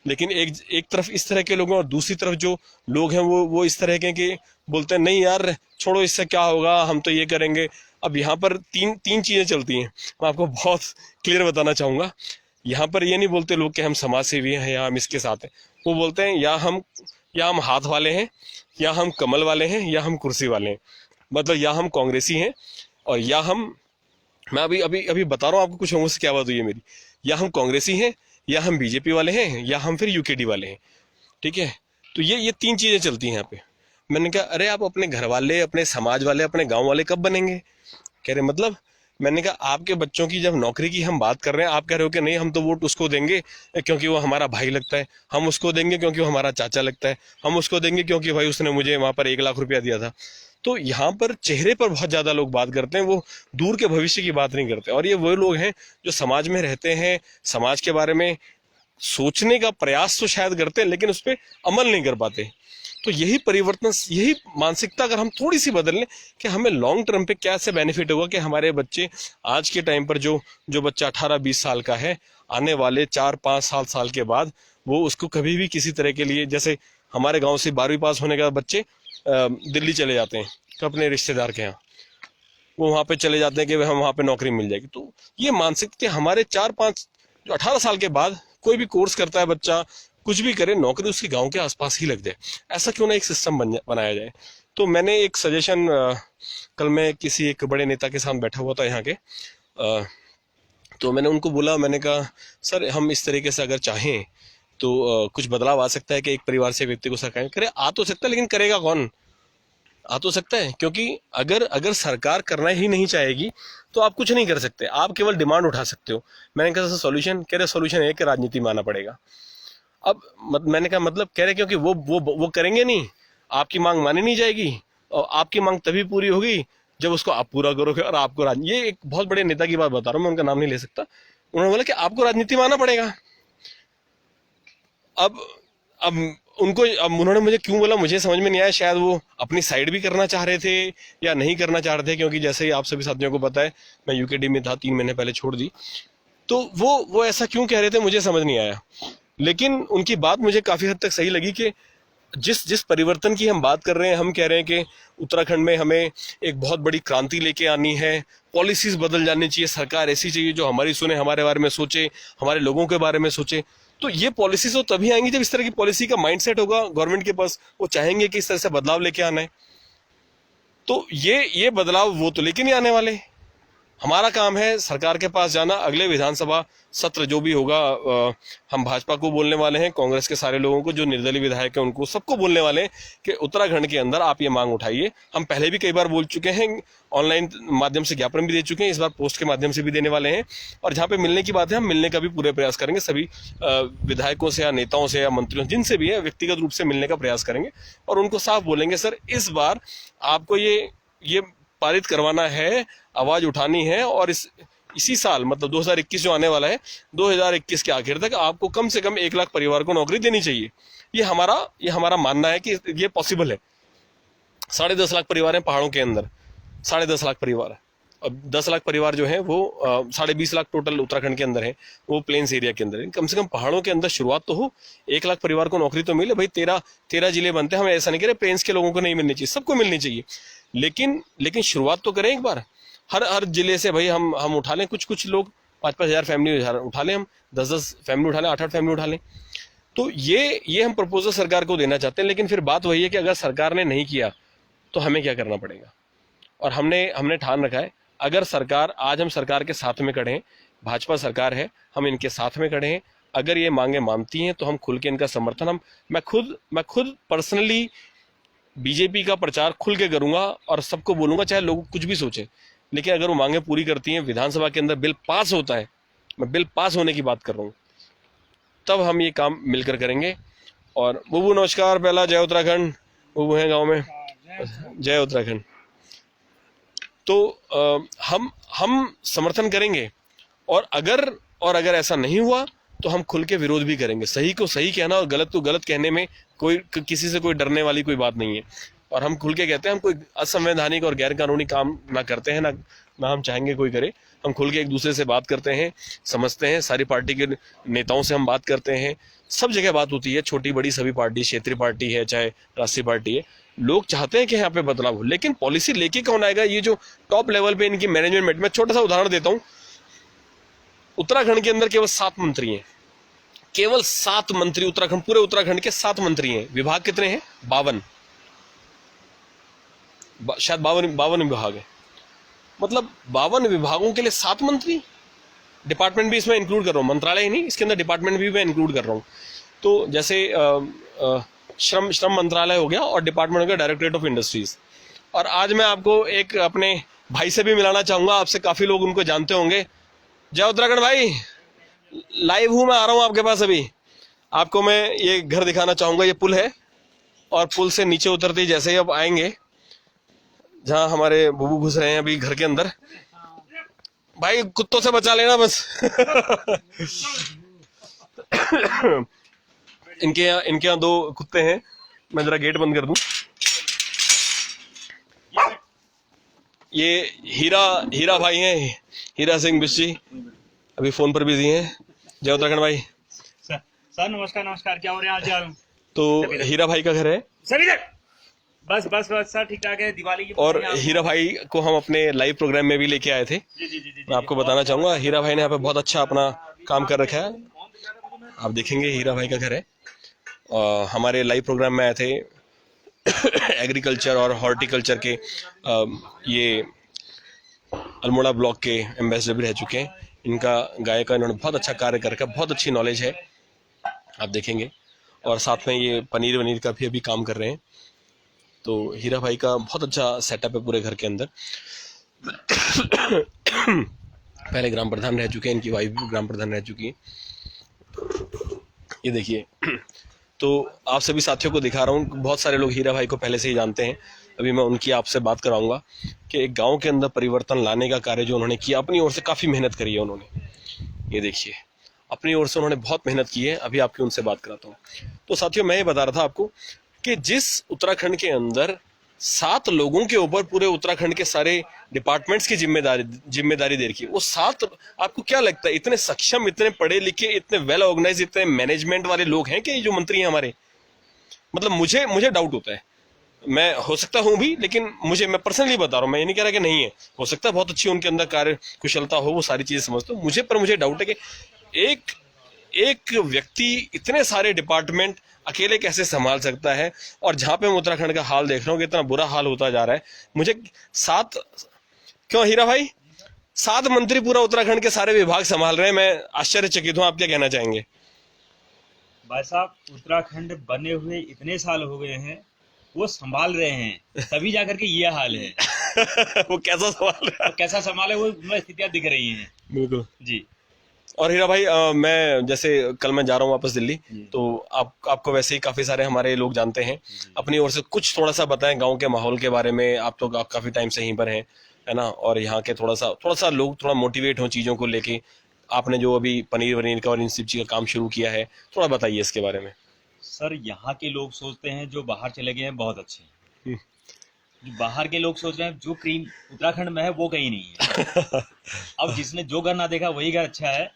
लेकिन एक तरफ इस तरह के लोग हैं, और दूसरी तरफ जो लोग हैं वो इस तरह के कि बोलते हैं नहीं यार छोड़ो, इससे क्या होगा, हम तो ये करेंगे। अब यहाँ पर तीन चीज़ें चलती हैं, मैं आपको बहुत क्लियर बताना चाहूँगा। यहाँ पर ये नहीं बोलते लोग कि हम समाज सेवी हैं या हम इसके साथ हैं। वो बोलते हैं या हम हाथ वाले हैं, या हम कमल वाले हैं, या हम कुर्सी वाले हैं। मतलब या हम कांग्रेसी हैं, और या मैं अभी बता रहा हूँ आपको कुछ लोगों से क्या बात हुई है मेरी, या हम कांग्रेसी हैं, या हम बीजेपी वाले हैं, या हम फिर यूकेडी वाले हैं। ठीक है, तो ये 3 चीज़ें चलती हैं यहाँ पे। मैंने कहा अरे आप अपने घर वाले, अपने समाज वाले, अपने गांव वाले कब बनेंगे? कह रहे मतलब। मैंने कहा आपके बच्चों की जब नौकरी की हम बात कर रहे हैं, आप कह रहे हो कि नहीं हम तो वोट उसको देंगे क्योंकि वो हमारा भाई लगता है, हम उसको देंगे क्योंकि वो हमारा चाचा लगता है, हम उसको देंगे क्योंकि भाई उसने मुझे वहाँ पर 1 लाख रुपया दिया था। तो यहाँ पर चेहरे पर बहुत ज़्यादा लोग बात करते हैं, वो दूर के भविष्य की बात नहीं करते। और ये वो लोग हैं जो समाज में रहते हैं, समाज के बारे में सोचने का प्रयास तो शायद करते हैं, लेकिन उस पर अमल नहीं कर पाते। तो यही परिवर्तन, यही मानसिकता अगर हम थोड़ी सी बदल लें कि हमें लॉन्ग टर्म पे क्या से बेनिफिट होगा कि हमारे बच्चे आज के टाइम पर जो बच्चा 18-20 साल का है, आने वाले 4-5 साल के बाद वो उसको कभी भी किसी तरह के लिए, जैसे हमारे गांव से 12वीं पास होने के बाद बच्चे दिल्ली चले जाते हैं अपने रिश्तेदार के यहाँ, वो वहाँ पे चले जाते हैं कि हम वहाँ पे नौकरी मिल जाएगी। तो ये मानसिकता हमारे 4-5 जो 18 साल के बाद कोई भी कोर्स करता है बच्चा, कुछ भी करे, नौकरी उसके गांव के आसपास ही लग जाए। ऐसा क्यों ना एक सिस्टम बनाया जाए। तो मैंने एक सजेशन, कल मैं किसी एक बड़े नेता के साथ बैठा हुआ था यहाँ के, तो मैंने उनको बोला, मैंने कहा सर हम इस तरीके से अगर चाहें तो कुछ बदलाव आ सकता है कि एक परिवार से व्यक्ति को सरकार करे? आ तो सकता है, लेकिन करेगा कौन? आ तो सकता है, क्योंकि अगर सरकार करना ही नहीं चाहेगी तो आप कुछ नहीं कर सकते, आप केवल डिमांड उठा सकते हो। मैंने कहा सर सोल्यूशन? कह रहे सोल्यूशन है कि राजनीति में आना पड़ेगा। अब मैंने कहा मतलब? कह रहे क्योंकि वो करेंगे नहीं, आपकी मांग मानी नहीं जाएगी, और आपकी मांग तभी पूरी होगी जब उसको आप पूरा करोगे। और आपको ये एक बहुत बड़े नेता की बात बता रहा हूँ, मैं उनका नाम नहीं ले सकता। उन्होंने बोला कि आपको राजनीति में आना पड़ेगा। अब उन्होंने मुझे क्यों बोला मुझे समझ में नहीं आया। शायद वो अपनी साइड भी करना चाह रहे थे या नहीं करना चाह रहे थे, क्योंकि जैसे ही आप सभी साथियों को पता है मैं यूकेडी में था, 3 महीने पहले छोड़ दी। तो वो ऐसा क्यों कह रहे थे मुझे समझ नहीं आया। लेकिन उनकी बात मुझे काफी हद तक सही लगी कि जिस परिवर्तन की हम बात कर रहे हैं, हम कह रहे हैं कि उत्तराखंड में हमें एक बहुत बड़ी क्रांति लेके आनी है, पॉलिसीज बदल जानी चाहिए, सरकार ऐसी चाहिए जो हमारी सुने, हमारे बारे में सोचे, हमारे लोगों के बारे में सोचे। तो ये पॉलिसीज तो तभी आएंगी जब इस तरह की पॉलिसी का माइंडसेट होगा गवर्नमेंट के पास, वो चाहेंगे कि इस तरह से बदलाव लेके आना है। तो ये बदलाव वो तो लेके नहीं आने वाले। हमारा काम है सरकार के पास जाना, अगले विधानसभा सत्र जो भी होगा, हम भाजपा को बोलने वाले हैं, कांग्रेस के सारे लोगों को जो निर्दलीय विधायक हैं उनको सबको बोलने वाले हैं कि उत्तराखंड के अंदर आप ये मांग उठाइए। हम पहले भी कई बार बोल चुके हैं, ऑनलाइन माध्यम से ज्ञापन भी दे चुके हैं, इस बार पोस्ट के माध्यम से भी देने वाले हैं। और जहाँ पे मिलने की बात है, हम मिलने का भी पूरे प्रयास करेंगे, सभी विधायकों से या नेताओं से या मंत्रियों जिनसे भी है, व्यक्तिगत रूप से मिलने का प्रयास करेंगे और उनको साफ बोलेंगे सर इस बार आपको ये पारित करवाना है, आवाज उठानी है और इसी साल मतलब 2021 जो आने वाला है, 2021 के आखिर तक आपको कम से कम 1 लाख परिवार को नौकरी देनी चाहिए। ये हमारा मानना है कि ये पॉसिबल है। 10.5 लाख परिवार हैं पहाड़ों के अंदर, 10.5 लाख परिवार। अब 10 लाख परिवार जो है वो 20.5 लाख टोटल उत्तराखंड के अंदर है, वो प्लेन्स एरिया के अंदर है। कम से कम पहाड़ों के अंदर शुरुआत तो हो, 1 लाख परिवार को नौकरी तो मिले भाई। 13 जिले बनते हैं, हम ऐसा नहीं कह रहे प्लेन्स के लोगों को नहीं मिलनी चाहिए, सबको मिलनी चाहिए, लेकिन शुरुआत तो करें एक बार। हर जिले से भाई हम उठा लें, कुछ लोग 5-5 हज़ार फैमिली उठा लें, हम 10-10 फैमिली उठा लें, 8-8 फैमिली उठा लें। तो ये हम प्रपोजल सरकार को देना चाहते हैं। लेकिन फिर बात वही है कि अगर सरकार ने नहीं किया तो हमें क्या करना पड़ेगा। और हमने ठान रखा है, अगर सरकार, आज हम सरकार के साथ में खड़े हैं, भाजपा सरकार है, हम इनके साथ में खड़े हैं। अगर ये मांगे मानती हैं तो हम खुल के इनका समर्थन, मैं खुद पर्सनली बीजेपी का प्रचार खुल के करूंगा और सबको बोलूंगा, चाहे लोग कुछ भी सोचें। लेकिन अगर वो मांगे पूरी करती हैं, विधानसभा के अंदर बिल पास होता है, मैं बिल पास होने की बात कर रहा हूँ, तब हम ये काम मिलकर करेंगे। और बुबू नमस्कार, पहला जय उत्तराखंड। बुबू हैं गाँव में, जय उत्तराखंड। तो हम समर्थन करेंगे। और अगर ऐसा नहीं हुआ तो हम खुल के विरोध भी करेंगे। सही को सही कहना और गलत को गलत कहने में किसी से कोई डरने वाली कोई बात नहीं है। और हम खुल के कहते हैं, हम कोई असंवैधानिक और गैर कानूनी काम ना करते हैं, ना हम चाहेंगे कोई करे। हम खुल के एक दूसरे से बात करते हैं, समझते हैं, सारी पार्टी के नेताओं से हम बात करते हैं, सब जगह बात होती है, छोटी बड़ी सभी पार्टी, क्षेत्रीय पार्टी है चाहे राष्ट्रीय पार्टी है। लोग चाहते हैं कि यहाँ पे बदलाव हो, लेकिन पॉलिसी लेके कौन आएगा। ये जो टॉप लेवल पे इनकी मैनेजमेंट, मैं छोटा सा उदाहरण देता हूँ। उत्तराखंड के अंदर केवल 7 मंत्री हैं, केवल 7 मंत्री उत्तराखंड, पूरे उत्तराखंड के 7 मंत्री हैं। विभाग कितने हैं? 52, शायद 52 विभाग है। मतलब 52 विभागों के लिए 7 मंत्री। डिपार्टमेंट भी इसमें इंक्लूड कर रहा हूँ, मंत्रालय ही नहीं, इसके अंदर डिपार्टमेंट भी मैं इंक्लूड कर रहा हूँ। तो जैसे श्रम मंत्रालय हो गया और डिपार्टमेंट हो गया डायरेक्टरेट ऑफ इंडस्ट्रीज। और आज मैं आपको एक अपने भाई से भी मिलाना चाहूंगा, आपसे काफी लोग उनको जानते होंगे। जय उत्तराखंड भाई, लाइव हूं, मैं आ रहा हूं आपके पास। अभी आपको मैं ये घर दिखाना चाहूंगा। ये पुल है और पुल से नीचे उतरते ही जैसे ही आप आएंगे जहां हमारे बुबू घुस रहे हैं अभी घर के अंदर, भाई कुत्तों से बचा लेना बस। इनके यहाँ 2 कुत्ते हैं, मैं जरा गेट बंद कर दूं। ये हीरा भाई हैं, हीरा सिंह बिस्सी, अभी फोन पर बिजी हैं। जय उत्तराखंड भाई। सर नमस्कार, क्या हो रहा है आज? तो हीरा भाई का घर है सभी बस सर ठीक ठाक है। दिवाली की और हीरा भाई को हम अपने लाइव प्रोग्राम में भी लेके आए थे। जी। मैं आपको बताना चाहूंगा, हीरा भाई ने यहाँ पे बहुत अच्छा अपना काम कर रखा है। आप देखेंगे हीरा भाई का घर है। हमारे लाइव प्रोग्राम में आए थे एग्रीकल्चर और हॉर्टिकल्चर के ये अल्मोड़ा ब्लॉक के एम्बेसडर भी रह चुके हैं। इनका गाय का इन्होंने बहुत अच्छा कार्य कर रखा है, बहुत अच्छी नॉलेज है, आप देखेंगे। और साथ में ये पनीर वनीर का भी अभी काम कर रहे हैं। तो हीरा भाई का बहुत अच्छा सेटअप है पूरे घर के अंदर। पहले ग्राम प्रधान रह चुके हैं, इनकी वाइफ भी ग्राम प्रधान रह चुकी है। ये देखिए, तो आप सभी साथियों को दिखा रहा हूँ, बहुत सारे लोग हीरा भाई को पहले से ही जानते हैं। अभी मैं उनकी आपसे बात कराऊंगा कि एक गांव के अंदर परिवर्तन लाने का कार्य जो उन्होंने किया, अपनी ओर से काफ़ी मेहनत करी है उन्होंने। ये देखिए, अपनी ओर से उन्होंने बहुत मेहनत की है। अभी आपकी उनसे बात कराता हूँ। तो साथियों, मैं ये बता रहा था आपको कि जिस उत्तराखंड के अंदर 7 लोगों के ऊपर पूरे उत्तराखंड के सारे डिपार्टमेंट्स की जिम्मेदारी दे रखी है, वो 7, आपको क्या लगता है इतने सक्षम, इतने पढ़े लिखे, इतने वेल ऑर्गेनाइज, इतने मैनेजमेंट वाले लोग हैं कि ये जो मंत्री हैं हमारे? मतलब मुझे डाउट होता है। मैं हो सकता हूं भी, लेकिन मैं पर्सनली बता रहा हूं, मैं ये नहीं कह रहा कि नहीं है, हो सकता है बहुत अच्छी उनके अंदर कार्य कुशलता हो, वो सारी चीजें समझता हूं। मुझे डाउट है कि एक व्यक्ति इतने सारे डिपार्टमेंट अकेले कैसे संभाल सकता है। और जहां पे मैं उत्तराखंड का हाल देख रहा हूँ कि इतना बुरा हाल होता जा रहा है, मुझे 7 क्यों हीरा भाई 7 मंत्री पूरा उत्तराखंड के सारे विभाग संभाल रहे हैं। मैं आश्चर्यचकित हूँ। आप क्या कहना चाहेंगे? भाई साहब, उत्तराखंड बने हुए इतने साल हो गए हैं, वो संभाल रहे हैं, तभी जाकर के ये हाल है। वो कैसा संभाल रहा है, कैसा संभाले, वो स्थितियां दिख रही हैं। बिल्कुल जी। और हीरा भाई, मैं जैसे कल मैं जा रहा हूँ वापस दिल्ली, तो आपको वैसे ही काफी सारे हमारे लोग जानते हैं। अपनी ओर से कुछ थोड़ा सा बताएं गांव के माहौल के बारे में। आप काफी टाइम से यहीं पर हैं, है ना, और यहाँ के थोड़ा सा लोग थोड़ा मोटिवेट हों चीज़ों को लेके। आपने जो अभी पनीर वनीर का और इन सब चीज़ का काम शुरू किया है, थोड़ा बताइए इसके बारे में। सर यहाँ के लोग सोचते हैं जो बाहर चले गए हैं बहुत अच्छे हैं। हम्म। जो बाहर के लोग सोच रहे हैं जो क्रीम उत्तराखंड में है वो कहीं नहीं है। अब जिसने जो घर ना देखा वही घर अच्छा है।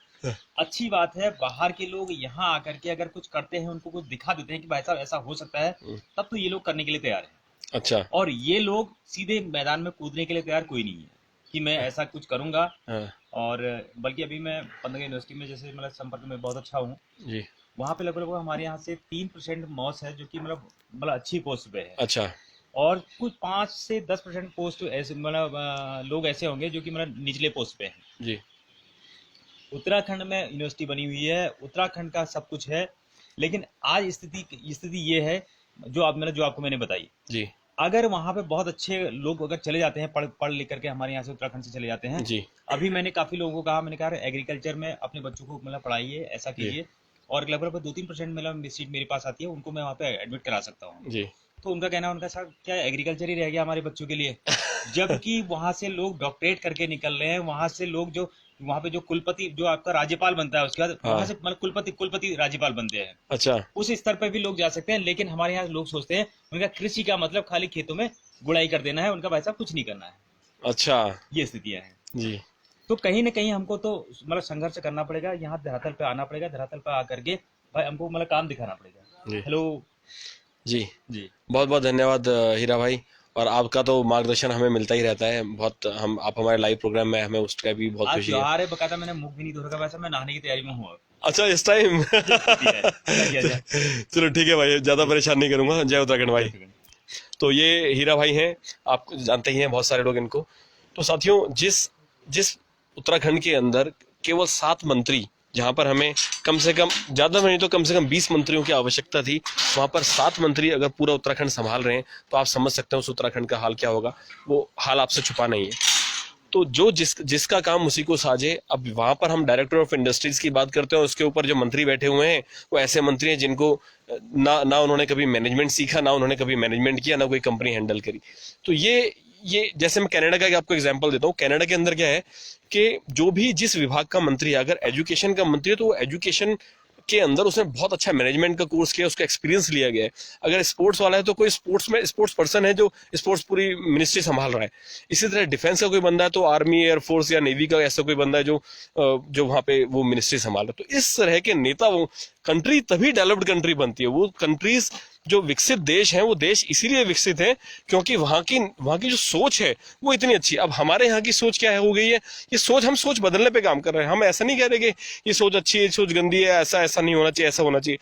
अच्छी बात है, बाहर के लोग यहाँ आकर के अगर कुछ करते हैं, उनको कुछ दिखा देते हैं कि भाई साहब ऐसा हो सकता है, तब तो ये लोग करने के लिए तैयार हैं। अच्छा। और ये लोग सीधे मैदान में कूदने के लिए तैयार कोई नहीं है कि मैं ऐसा कुछ करूंगा। हाँ और बल्कि अभी मैं पंतनगर यूनिवर्सिटी में जैसे मतलब संपर्क में बहुत अच्छा हूँ, जी। वहाँ पे लगभग हमारे यहाँ से 3% मॉस है जो कि मतलब अच्छी पोस्ट पे है। अच्छा। और कुछ 5 से 10% पोस्ट ऐसे मतलब लोग ऐसे होंगे जो कि मतलब निचले पोस्ट पे हैं। जी। उत्तराखंड में यूनिवर्सिटी बनी हुई है, उत्तराखंड का सब कुछ है, लेकिन आज स्थिति ये है जो आपको मैंने बताई। जी। अगर वहाँ पे बहुत अच्छे लोग अगर चले जाते हैं, पढ़ लिख करके हमारे यहाँ से उत्तराखंड से चले जाते हैं। जी। अभी मैंने काफी लोगों को कहा, मैंने कहा एग्रीकल्चर में अपने बच्चों को मतलब पढ़ाइए, ऐसा कीजिए, और लगभग 2-3% मतलब सीट मेरे पास आती है, उनको मैं वहाँ पे एडमिट करा सकता हूँ। जी। तो उनका कहना, उनका साहब क्या एग्रीकल्चर ही रह गया हमारे बच्चों के लिए? जबकि वहां से लोग डॉक्टरेट करके निकल रहे हैं, वहां से लोग जो वहां पे जो कुलपति जो आपका राज्यपाल बनता है उसके बाद वहां से मतलब कुलपति राज्यपाल बनते हैं। अच्छा। उस स्तर पर भी लोग जा सकते हैं, लेकिन हमारे यहाँ लोग सोचते हैं उनका कृषि का मतलब खाली खेतों में गुड़ाई कर देना है, उनका भाई साहब कुछ नहीं करना है। अच्छा। ये स्थितियां हैं। जी। तो कहीं ना कहीं हमको तो मतलब संघर्ष करना पड़ेगा, यहाँ धरातल पे आना पड़ेगा, धरातल पे आकर के भाई हमको मतलब काम दिखाना पड़ेगा। जी। हेलो जी। जी, बहुत बहुत धन्यवाद हीरा भाई, और आपका तो मार्गदर्शन हमें मिलता ही रहता है बहुत। आप हमारे लाइव प्रोग्राम में, हमें उसका भी बहुत आज खुशी है। त्योहार है, बकायदा मैंने मुख भी नहीं धो रखा, वैसे मैं नहाने की तैयारी में हूँ। अच्छा, इस टाइम अब चलो ठीक है भाई, ज्यादा परेशान नहीं करूंगा। जय उत्तराखंड भाई। तो ये हीरा भाई हैं, आप जानते ही हैं बहुत सारे लोग इनको। तो साथियों, जिस उत्तराखंड के अंदर केवल 7 मंत्री, जहां पर हमें कम से कम, ज्यादा नहीं तो कम से कम 20 मंत्रियों की आवश्यकता थी, वहां पर 7 मंत्री अगर पूरा उत्तराखंड संभाल रहे हैं, तो आप समझ सकते हैं उस उत्तराखंड का हाल क्या होगा। वो हाल आपसे छुपा नहीं है। तो जो जिसका काम उसी को साजे। अब वहां पर हम डायरेक्टर ऑफ इंडस्ट्रीज की बात करते हैं, उसके ऊपर जो मंत्री बैठे हुए हैं वो ऐसे मंत्री हैं जिनको ना उन्होंने कभी मैनेजमेंट सीखा, ना उन्होंने कभी मैनेजमेंट किया, ना कोई कंपनी हैंडल करी। तो ये जैसे मैं कनाडा का आपको एग्जांपल देता हूँ। कनाडा के अंदर क्या है कि जो भी जिस विभाग का मंत्री है, अगर एजुकेशन का मंत्री है तो वो एजुकेशन के अंदर उसने बहुत अच्छा मैनेजमेंट का कोर्स किया, उसका एक्सपीरियंस लिया गया है। अगर स्पोर्ट्स वाला है तो कोई स्पोर्ट्स पर्सन है जो स्पोर्ट्स पूरी मिनिस्ट्री संभाल रहा है। इसी तरह डिफेंस का कोई बंदा है तो आर्मी, एयरफोर्स या नेवी का ऐसा कोई बंदा है जो वहां पे वो मिनिस्ट्री संभाल रहा है। तो इस तरह के नेता, वो कंट्री तभी डेवलप्ड कंट्री बनती है। वो कंट्रीज जो विकसित देश हैं, वो देश इसीलिए विकसित हैं क्योंकि वहां की जो सोच है वो इतनी अच्छी है। अब हमारे यहाँ की सोच क्या हो गई है, हम सोच बदलने पे काम कर रहे हैं। हम ऐसा नहीं कह रहे कि ये सोच अच्छी है, सोच गंदी है, ऐसा नहीं होना चाहिए, ऐसा होना चाहिए।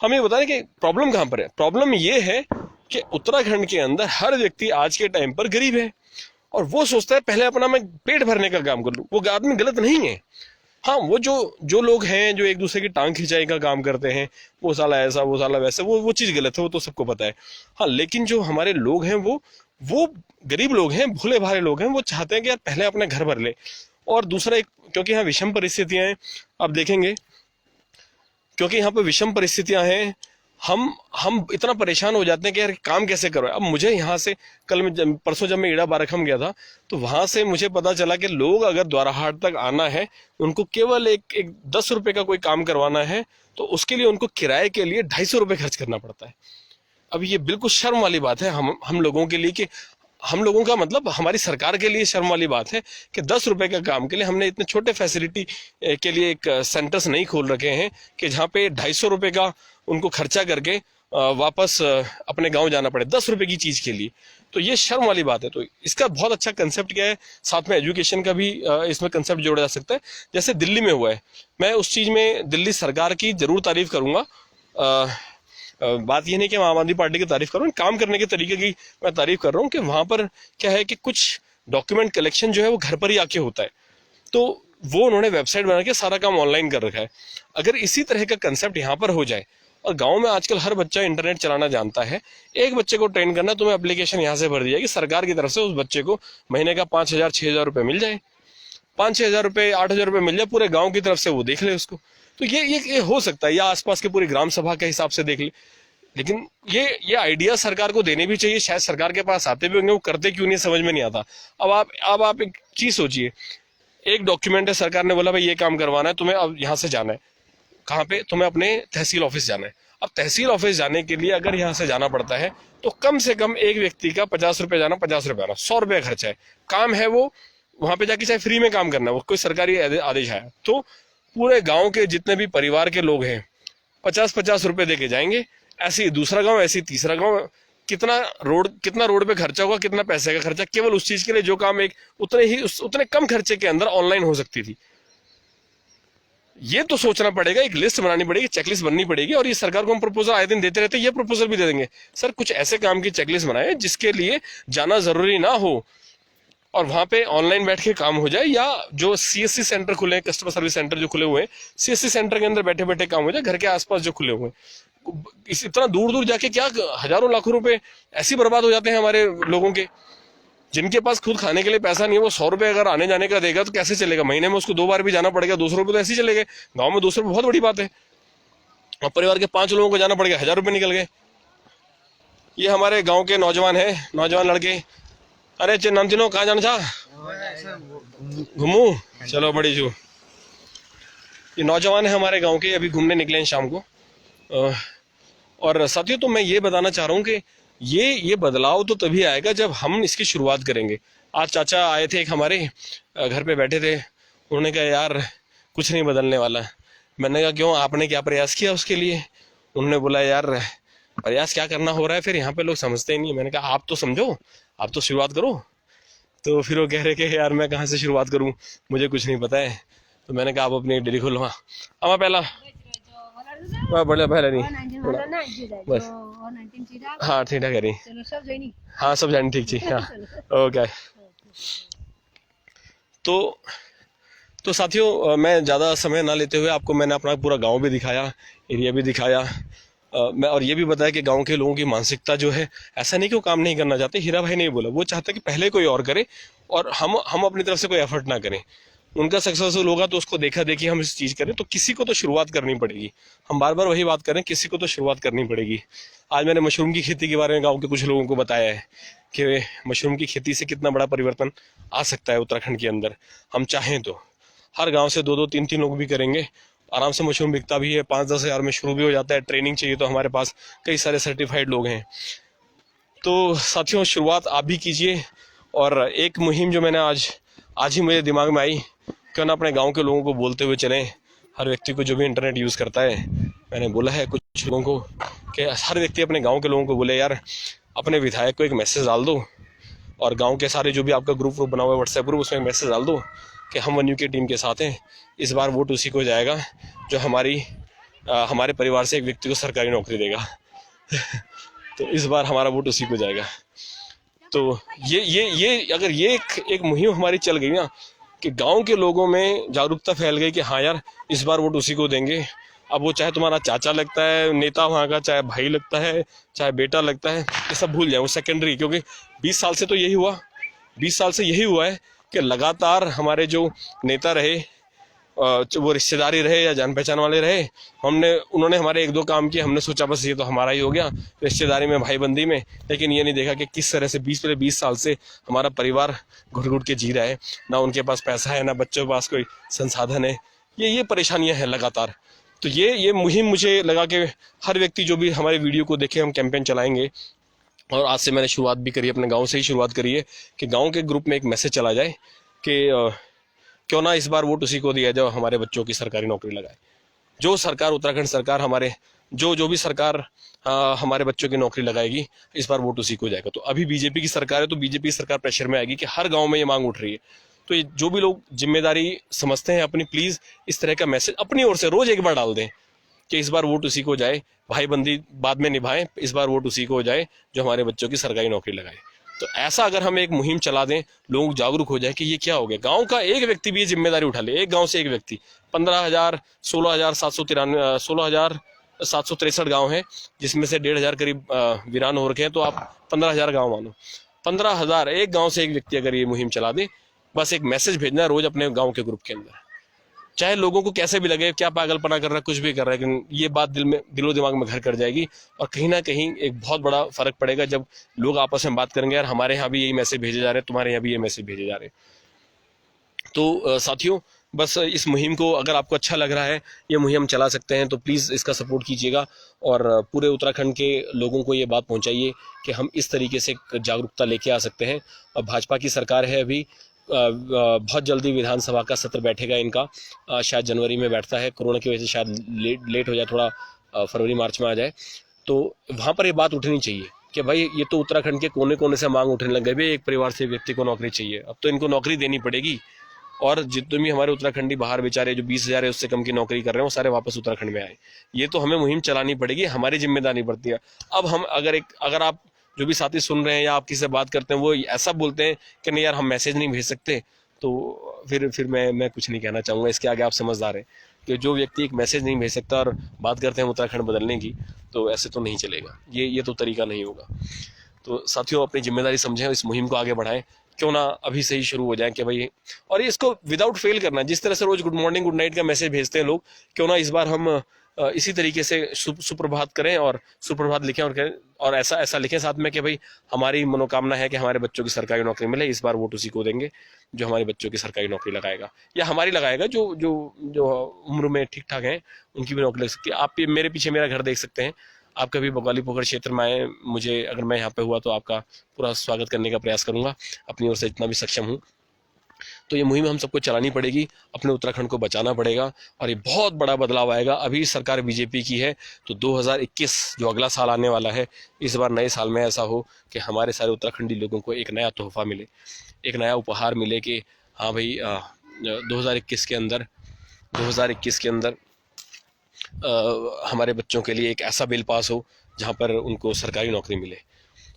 हम ये बता रहे कि प्रॉब्लम कहाँ पर है। प्रॉब्लम ये है कि उत्तराखंड के अंदर हर व्यक्ति आज के टाइम पर गरीब है, और वो सोचता है पहले अपना मैं पेट भरने का काम कर लूं। वो आदमी गलत नहीं है। हाँ, वो जो लोग हैं जो एक दूसरे की टांग खिंचाई का काम करते हैं, वो साला ऐसा, वो साला वैसा, वो चीज गलत है, वो तो सबको पता है। हाँ, लेकिन जो हमारे लोग हैं वो गरीब लोग हैं, भोले भाले लोग हैं। वो चाहते हैं कि यार पहले अपना घर भर ले। और दूसरा क्योंकि यहाँ विषम परिस्थितियां हैं, आप देखेंगे, क्योंकि यहाँ पे विषम परिस्थितियां हैं, हम इतना परेशान हो जाते हैं कि यार काम कैसे करो। अब मुझे यहाँ से परसों जब मैं ईड़ा बाराखम गया था, तो वहां से मुझे पता चला कि लोग अगर द्वाराहाट तक आना है, उनको केवल एक 10 रुपए का कोई काम करवाना है, तो उसके लिए उनको किराए के लिए 250 रुपए खर्च करना पड़ता है। अब ये बिल्कुल शर्म वाली बात है हम लोगों के लिए, कि हम लोगों का मतलब हमारी सरकार के लिए शर्म वाली बात है कि 10 रुपए का काम के लिए हमने इतने छोटे फैसिलिटी के लिए एक सेंटर्स नहीं खोल रखे हैं कि जहाँ पे 250 रुपए का उनको खर्चा करके वापस अपने गांव जाना पड़े 10 रुपए की चीज के लिए। तो ये शर्म वाली बात है। तो इसका बहुत अच्छा कंसेप्ट क्या है, साथ में एजुकेशन का भी इसमें कंसेप्ट जोड़ा जा सकता है, जैसे दिल्ली में हुआ है। मैं उस चीज में दिल्ली सरकार की जरूर तारीफ करूंगा। बात यह नहीं कि मैं आम आदमी पार्टी की तारीफ कर रहा हूँ, काम करने के तरीके की मैं तारीफ कर रहा हूँ कि वहां पर क्या है कि कुछ डॉक्यूमेंट कलेक्शन जो है वो घर पर ही आके होता है। तो वो उन्होंने वेबसाइट बना के सारा काम ऑनलाइन कर रखा है। अगर इसी तरह का कंसेप्ट यहाँ पर हो जाए, और गांव में आजकल हर बच्चा इंटरनेट चलाना जानता है, एक बच्चे को ट्रेन करना, तुम्हें एप्लीकेशन यहाँ से भर दी जाएगी सरकार की तरफ से, उस बच्चे को महीने का 5,000-6,000 रुपये मिल जाए, 5,000-6,000 रुपये 8,000 रुपये मिल जाए, पूरे गाँव की तरफ से वो देख ले उसको। तो ये हो सकता है, या आसपास के पूरी ग्राम सभा के हिसाब से देख ले। लेकिन ये आइडिया सरकार को देने भी चाहिए, शायद सरकार के पास आते भी होंगे, वो करते क्यों नहीं समझ में नहीं आता। अब आप एक चीज सोचिए, एक डॉक्यूमेंट है, सरकार ने बोला भाई ये काम करवाना है तुम्हें, अब यहाँ से जाना है, कहाँ पे, तुम्हें अपने तहसील ऑफिस जाना है। अब तहसील ऑफिस जाने के लिए अगर यहाँ से जाना पड़ता है तो कम से कम एक व्यक्ति का 50 रुपए जाना, 50 रुपए आना, 100 रुपए खर्चा है। काम है वो वहां पे जाके चाहे फ्री में काम करना है, वो कोई सरकारी आदेश आया तो पूरे गांव के जितने भी परिवार के लोग हैं 50-50 रुपए देके जाएंगे। ऐसे ही दूसरा गांव, ऐसे ही तीसरा गांव, कितना रोड पे खर्चा होगा, कितना पैसे का खर्चा केवल उस चीज के लिए जो काम एक उतने कम खर्चे के अंदर ऑनलाइन हो सकती थी। ये तो सोचना पड़ेगा, एक लिस्ट बनानी पड़ेगी, चेकलिस्ट बननी पड़ेगी। और ये सरकार को हम प्रपोजल आए दिन देते रहते हैं, ये प्रपोजल भी दे देंगे सर कुछ ऐसे काम की चेकलिस्ट बनाए जिसके लिए जाना जरूरी ना हो और वहां पे ऑनलाइन बैठ के काम हो जाए, या जो सीएससी सेंटर खुले हैं, कस्टमर सर्विस सेंटर जो खुले हुए हैं, सीएससी सेंटर के अंदर बैठे बैठे काम हो जाए, घर के आसपास जो खुले हुए हैं। इतना दूर दूर जाके क्या हजारों लाखों रुपए ऐसे बर्बाद हो जाते हैं हमारे लोगों के, जिनके पास खुद खाने के लिए पैसा नहीं है। वो 100 रुपए अगर आने जाने का देगा तो कैसे चलेगा, महीने में उसको 2 बार भी जाना पड़ेगा, 200 रुपए तो ऐसे ही चलेंगे। गाँव में 200 रुपए बहुत बड़ी बात है, और परिवार के 5 लोगों को जाना पड़ेगा, 1000 रुपए निकल गए। ये हमारे गाँव के नौजवान है, नौजवान लड़के। अरे नाम चिन्हो, कहाँ जाना चाह घूमू, चलो बड़ी जू। ये नौजवान है हमारे गांव के, अभी घूमने निकले हैं शाम को। और साथियों तो मैं ये बताना चाह रहा हूँ कि ये बदलाव तो तभी आएगा जब हम इसकी शुरुआत करेंगे। आज चाचा आए थे, एक हमारे घर पे बैठे थे, उन्होंने कहा यार कुछ नहीं बदलने वाला। मैंने कहा क्यों, आपने क्या प्रयास किया उसके लिए? उन्होंने बोला यार प्रयास क्या करना हो रहा है, फिर यहाँ पे लोग समझते ही नहीं। मैंने कहा आप तो समझो, आप तो शुरुआत करो। तो फिर वो कह रहे कि यार मैं कहाँ से शुरुआत करूँ, मुझे कुछ नहीं पता है। तो मैंने कहा आप अपनी डेयरी खोलो। हाँ पहला बढ़िया पहले नहीं बस, हाँ ठीक है करी, हाँ सब जानी ठीक ठीक, हाँ ओके। तो साथियों मैं ज़्यादा समय ना लेते हुए आपको मैंने अपना पूरा गांव भी दिखाया, एरिया भी दिखाया। मैं और ये भी बताया कि गांव के लोगों की मानसिकता जो है, ऐसा नहीं कि वो काम नहीं करना चाहते। हीरा भाई ने बोला वो चाहता कि पहले कोई और करे और हम अपनी तरफ से कोई एफर्ट ना करें। उनका सक्सेसफुल होगा तो उसको देखा देखी हम इस चीज़ करें, तो किसी को तो शुरुआत करनी पड़ेगी। हम बार बार वही बात करें, किसी को तो शुरुआत करनी पड़ेगी। आज मैंने मशरूम की खेती के बारे में गाँव के कुछ लोगों को बताया है कि मशरूम की खेती से कितना बड़ा परिवर्तन आ सकता है उत्तराखंड के अंदर। हम चाहें तो हर गाँव से 2-2, 3-3 लोग भी करेंगे, आराम से मशरूम बिकता भी है, 5-10 हज़ार में शुरू भी हो जाता है। ट्रेनिंग चाहिए तो हमारे पास कई सारे सर्टिफाइड लोग हैं। तो साथियों शुरुआत आप भी कीजिए। और एक मुहिम जो मैंने आज ही मेरे दिमाग में आई, क्यों ना अपने गांव के लोगों को बोलते हुए चलें। हर व्यक्ति को जो भी इंटरनेट यूज़ करता है, मैंने बोला है कुछ लोगों को कि हर व्यक्ति अपने गाँव के लोगों को बोले यार अपने विधायक को एक मैसेज डाल दो, और गाँव के सारे जो भी आपका ग्रुप बना हुआ है व्हाट्सएप ग्रुप, उसमें एक मैसेज डाल दो कि हम वन्यू की टीम के साथ हैं। इस बार वोट उसी को जाएगा जो हमारे परिवार से एक व्यक्ति को सरकारी नौकरी देगा। तो इस बार हमारा वोट उसी को जाएगा। तो ये अगर ये एक मुहिम हमारी चल गई ना, कि गांव के लोगों में जागरूकता फैल गई कि हाँ यार इस बार वोट उसी को देंगे। अब वो चाहे तुम्हारा चाचा लगता है नेता वहाँ का, चाहे भाई लगता है, चाहे बेटा लगता है, ये सब भूल जाए, वो सेकेंडरी। क्योंकि 20 साल से तो यही हुआ, 20 साल से यही हुआ है कि लगातार हमारे जो नेता रहे, वो रिश्तेदारी रहे या जान पहचान वाले रहे, उन्होंने हमारे 1-2 काम किए, हमने सोचा बस ये तो हमारा ही हो गया रिश्तेदारी में, भाई बंदी में। लेकिन ये नहीं देखा कि किस तरह से 20 साल से हमारा परिवार घुट घुट के जी रहा है। ना उनके पास पैसा है, ना बच्चों के पास कोई संसाधन है। ये परेशानियां हैं लगातार। तो ये मुहिम मुझे लगा कि हर व्यक्ति जो भी हमारे वीडियो को देखे, हम कैंपेन चलाएंगे। और आज से मैंने शुरुआत भी करी, अपने गाँव से ही शुरुआत करी है कि गाँव के ग्रुप में एक मैसेज चला जाए कि क्यों ना इस बार वोट उसी को दिया जाए हमारे बच्चों की सरकारी नौकरी लगाए। जो सरकार, उत्तराखंड सरकार, हमारे जो भी सरकार हमारे बच्चों की नौकरी लगाएगी, इस बार वोट उसी को जाएगा। तो अभी बीजेपी की सरकार है, तो बीजेपी की सरकार प्रेशर में आएगी कि हर गांव में ये मांग उठ रही है। तो ये जो भी लोग जिम्मेदारी समझते हैं अपनी, प्लीज इस तरह का मैसेज अपनी ओर से रोज एक बार डाल दें कि इस बार वोट उसी को जाए, भाई बंदी बाद में निभाएं, इस बार वोट उसी को जाए जो हमारे बच्चों की सरकारी नौकरी लगाए। तो ऐसा अगर हम एक मुहिम चला दें, लोग जागरूक हो जाए कि ये क्या हो गया। गांव का एक व्यक्ति भी ये जिम्मेदारी उठा ले, एक गांव से एक व्यक्ति। 16,763 गांव हैं, जिसमें से 1,500 करीब वीरान हो रखे हैं। तो आप 15,000 गांव मानो, 15,000 एक गांव से एक व्यक्ति अगर ये मुहिम चला दे, बस एक मैसेज भेजना है रोज अपने गांव के ग्रुप के अंदर, चाहे लोगों को कैसे भी लगे क्या पागलपना कर रहा है, कुछ भी कर रहा है, लेकिन ये बात दिलो दिमाग में घर कर जाएगी और कहीं ना कहीं एक बहुत बड़ा फर्क पड़ेगा जब लोग आपस में बात करेंगे, यार हमारे यहाँ भी यही मैसेज भेजे जा रहे हैं, तुम्हारे यहाँ भी ये मैसेज भेजे जा रहे हैं। तो साथियों, बस इस मुहिम को अगर आपको अच्छा लग रहा है, ये मुहिम चला सकते हैं तो प्लीज़ इसका सपोर्ट कीजिएगा और पूरे उत्तराखंड के लोगों को ये बात पहुंचाइए कि हम इस तरीके से जागरूकता लेके आ सकते हैं। और भाजपा की सरकार है अभी, बहुत जल्दी विधानसभा का सत्र बैठेगा इनका, शायद जनवरी में बैठता है, कोरोना की वजह से शायद लेट हो जाए, थोड़ा फरवरी मार्च में आ जाए। तो वहाँ पर ये बात उठनी चाहिए कि भाई ये तो उत्तराखंड के कोने कोने से मांग उठने लग गई, भाई एक परिवार से व्यक्ति को नौकरी चाहिए, अब तो इनको नौकरी देनी पड़ेगी। और जितने भी हमारे उत्तराखंडी बाहर बेचारे जो 20,000 है उससे कम की नौकरी कर रहे हैं, वो सारे वापस उत्तराखंड में आए। ये तो हमें मुहिम चलानी पड़ेगी, हमारी जिम्मेदारी पड़ती है। अब हम अगर आप जो भी साथी सुन रहे हैं या आप किसी से बात करते हैं वो ऐसा बोलते हैं कि नहीं यार हम मैसेज नहीं भेज सकते, तो फिर मैं कुछ नहीं कहना चाहूँगा। इसके आगे आप समझदार हैं कि जो व्यक्ति एक मैसेज नहीं भेज सकता और बात करते हैं उत्तराखंड बदलने की, तो ऐसे तो नहीं चलेगा, ये तो तरीका नहीं होगा। तो साथियों, अपनी जिम्मेदारी समझें, इस मुहिम को आगे बढ़ाएं, क्यों ना अभी से ही शुरू हो जाए कि भाई, और इसको विदाउट फेल करना, जिस तरह से रोज गुड मॉर्निंग गुड नाइट का मैसेज भेजते हैं लोग, क्यों ना इस बार हम इसी तरीके से सुप्रभात करें और सुप्रभात लिखें और ऐसा लिखें साथ में कि भाई हमारी मनोकामना है कि हमारे बच्चों की सरकारी नौकरी मिले, इस बार वोट उसी को देंगे जो हमारे बच्चों की सरकारी नौकरी लगाएगा या हमारी लगाएगा, जो उम्र में ठीक ठाक हैं उनकी भी नौकरी लग सकती है। आप मेरे पीछे मेरा घर देख सकते हैं, आप कभी बकवाली पोखर क्षेत्र में आए, मुझे अगर मैं यहाँ पे हुआ तो आपका पूरा स्वागत करने का प्रयास करूंगा अपनी ओर से, जितना भी सक्षम हूँ। तो ये मुहिम हम सबको चलानी पड़ेगी, अपने उत्तराखंड को बचाना पड़ेगा और ये बहुत बड़ा बदलाव आएगा। अभी सरकार बीजेपी की है, तो 2021 जो अगला साल आने वाला है, इस बार नए साल में ऐसा हो कि हमारे सारे उत्तराखंडी लोगों को एक नया तोहफा मिले, एक नया उपहार मिले कि हाँ भाई 2021 के अंदर हमारे बच्चों के लिए एक ऐसा बिल पास हो जहाँ पर उनको सरकारी नौकरी मिले।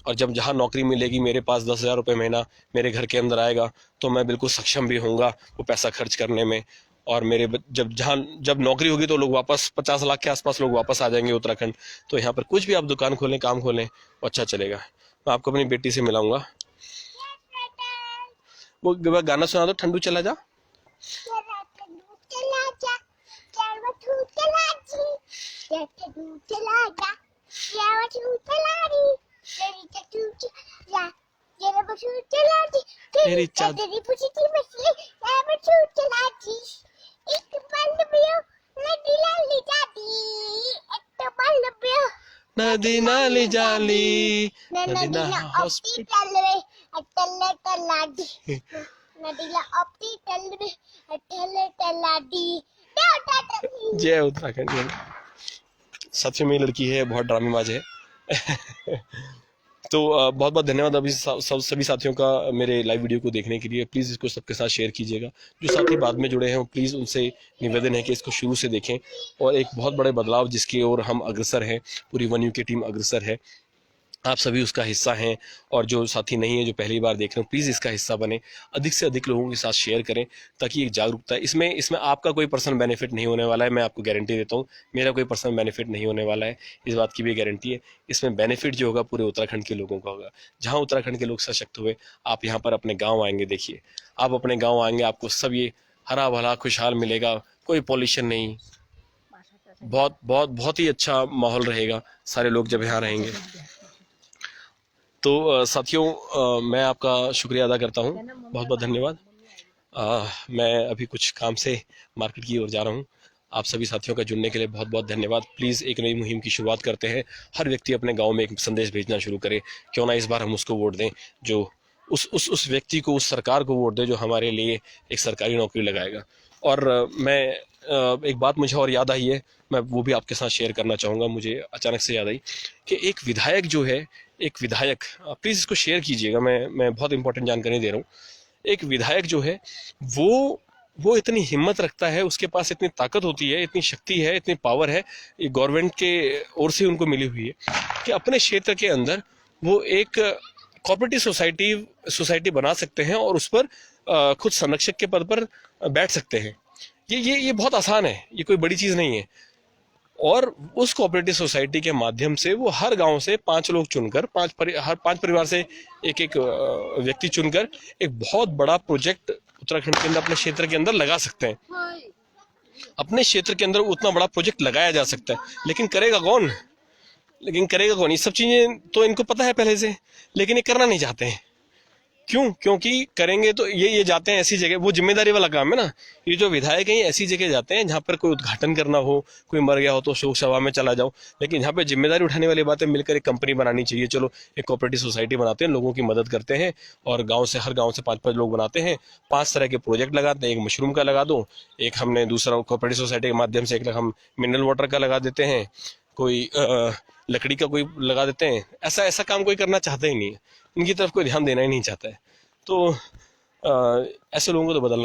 और जहाँ नौकरी मिलेगी, मेरे पास 10,000 रुपये महीना मेरे घर के अंदर आएगा, तो मैं बिल्कुल सक्षम भी होऊंगा वो पैसा खर्च करने में। और मेरे जब नौकरी होगी तो लोग वापस 50 लाख के आसपास लोग वापस आ जाएंगे उत्तराखंड। तो यहाँ पर कुछ भी आप दुकान खोलें, काम खोलें, वो अच्छा चलेगा। मैं आपको अपनी बेटी से मिलाऊंगा, वो गाना सुना दो, ठंडू चला जा। मेरी चादर नदी नाली जाली नदी ना हॉस्पिटल जय उत्तराखंड। साथियों, मेरी लड़की है, बहुत ड्रामेबाज है। तो बहुत बहुत धन्यवाद अभी सभी साथियों का मेरे लाइव वीडियो को देखने के लिए। प्लीज़ इसको सबके साथ शेयर कीजिएगा। जो साथी बाद में जुड़े हैं प्लीज़ उनसे निवेदन है कि इसको शुरू से देखें और एक बहुत बड़े बदलाव जिसकी ओर हम अग्रसर हैं, पूरी वन यू की टीम अग्रसर है, आप सभी उसका हिस्सा हैं। और जो साथी नहीं है, जो पहली बार देख रहे हो, प्लीज़ इसका हिस्सा बने, अधिक से अधिक लोगों के साथ शेयर करें ताकि एक जागरूकता। इसमें आपका कोई पर्सनल बेनिफिट नहीं होने वाला है, मैं आपको गारंटी देता हूँ। मेरा कोई पर्सनल बेनिफिट नहीं होने वाला है, इस बात की भी गारंटी है। इसमें बेनिफिट जो होगा पूरे उत्तराखंड के लोगों का होगा। जहाँ उत्तराखंड के लोग सशक्त हुए, आप यहाँ पर अपने गाँव आएंगे, देखिए आप अपने गाँव आएंगे, आपको सब ये हरा भरा खुशहाल मिलेगा, कोई पॉल्यूशन नहीं, बहुत बहुत बहुत ही अच्छा माहौल रहेगा सारे लोग जब यहाँ रहेंगे। तो साथियों, मैं आपका शुक्रिया अदा करता हूँ, बहुत बहुत धन्यवाद। मैं अभी कुछ काम से मार्केट की ओर जा रहा हूँ। आप सभी साथियों का जुड़ने के लिए बहुत बहुत धन्यवाद। प्लीज़ एक नई मुहिम की शुरुआत करते हैं। हर व्यक्ति अपने गांव में एक संदेश भेजना शुरू करे, क्यों ना इस बार हम उसको वोट दें जो उस व्यक्ति को, उस सरकार को वोट दें जो हमारे लिए एक सरकारी नौकरी लगाएगा। और मैं एक बात मुझे और याद आई है, मैं वो भी आपके साथ शेयर करना चाहूँगा। मुझे अचानक से याद आई कि एक विधायक जो है, एक विधायक, प्लीज़ इसको शेयर कीजिएगा, मैं बहुत इंपॉर्टेंट जानकारी दे रहा हूँ। एक विधायक जो है वो इतनी हिम्मत रखता है, उसके पास इतनी ताकत होती है, इतनी शक्ति है, इतनी पावर है, ये गवर्नमेंट के ओर से उनको मिली हुई है कि अपने क्षेत्र के अंदर वो एक कोऑपरेटिव सोसाइटी बना सकते हैं और उस पर खुद संरक्षक के पद पर बैठ सकते हैं। ये बहुत आसान है, ये कोई बड़ी चीज़ नहीं है। और उस कोऑपरेटिव सोसाइटी के माध्यम से वो हर गांव से 5 लोग चुनकर, हर 5 परिवार से एक व्यक्ति चुनकर एक बहुत बड़ा प्रोजेक्ट उत्तराखंड के अंदर, अपने क्षेत्र के अंदर लगा सकते हैं। अपने क्षेत्र के अंदर उतना बड़ा प्रोजेक्ट लगाया जा सकता है, लेकिन करेगा कौन? ये सब चीजें तो इनको पता है पहले से, लेकिन ये करना नहीं चाहते हैं। क्यों? क्योंकि करेंगे तो ये जाते हैं ऐसी जगह, वो जिम्मेदारी वाला काम है ना। ये जो विधायक हैं ये ऐसी जगह जाते हैं जहाँ पर कोई उद्घाटन करना हो, कोई मर गया हो तो शोक सभा में चला जाओ, लेकिन यहाँ पे जिम्मेदारी उठाने वाली बात है, मिलकर एक कंपनी बनानी चाहिए, चलो एक कोऑपरेटिव सोसाइटी बनाते हैं, लोगों की मदद करते हैं, और हर गाँव से 5-5 लोग बनाते हैं, 5 तरह के प्रोजेक्ट लगाते हैं। एक मशरूम का लगा दो, एक हमने दूसरा कोऑपरेटिव सोसाइटी के माध्यम से एक हम मिनरल वाटर का लगा देते हैं, कोई लकड़ी का कोई लगा देते हैं। ऐसा काम कोई करना चाहता ही नहीं है, इनकी तरफ कोई ध्यान देना ही नहीं चाहता है। तो ऐसे लोगों को तो बदलना है।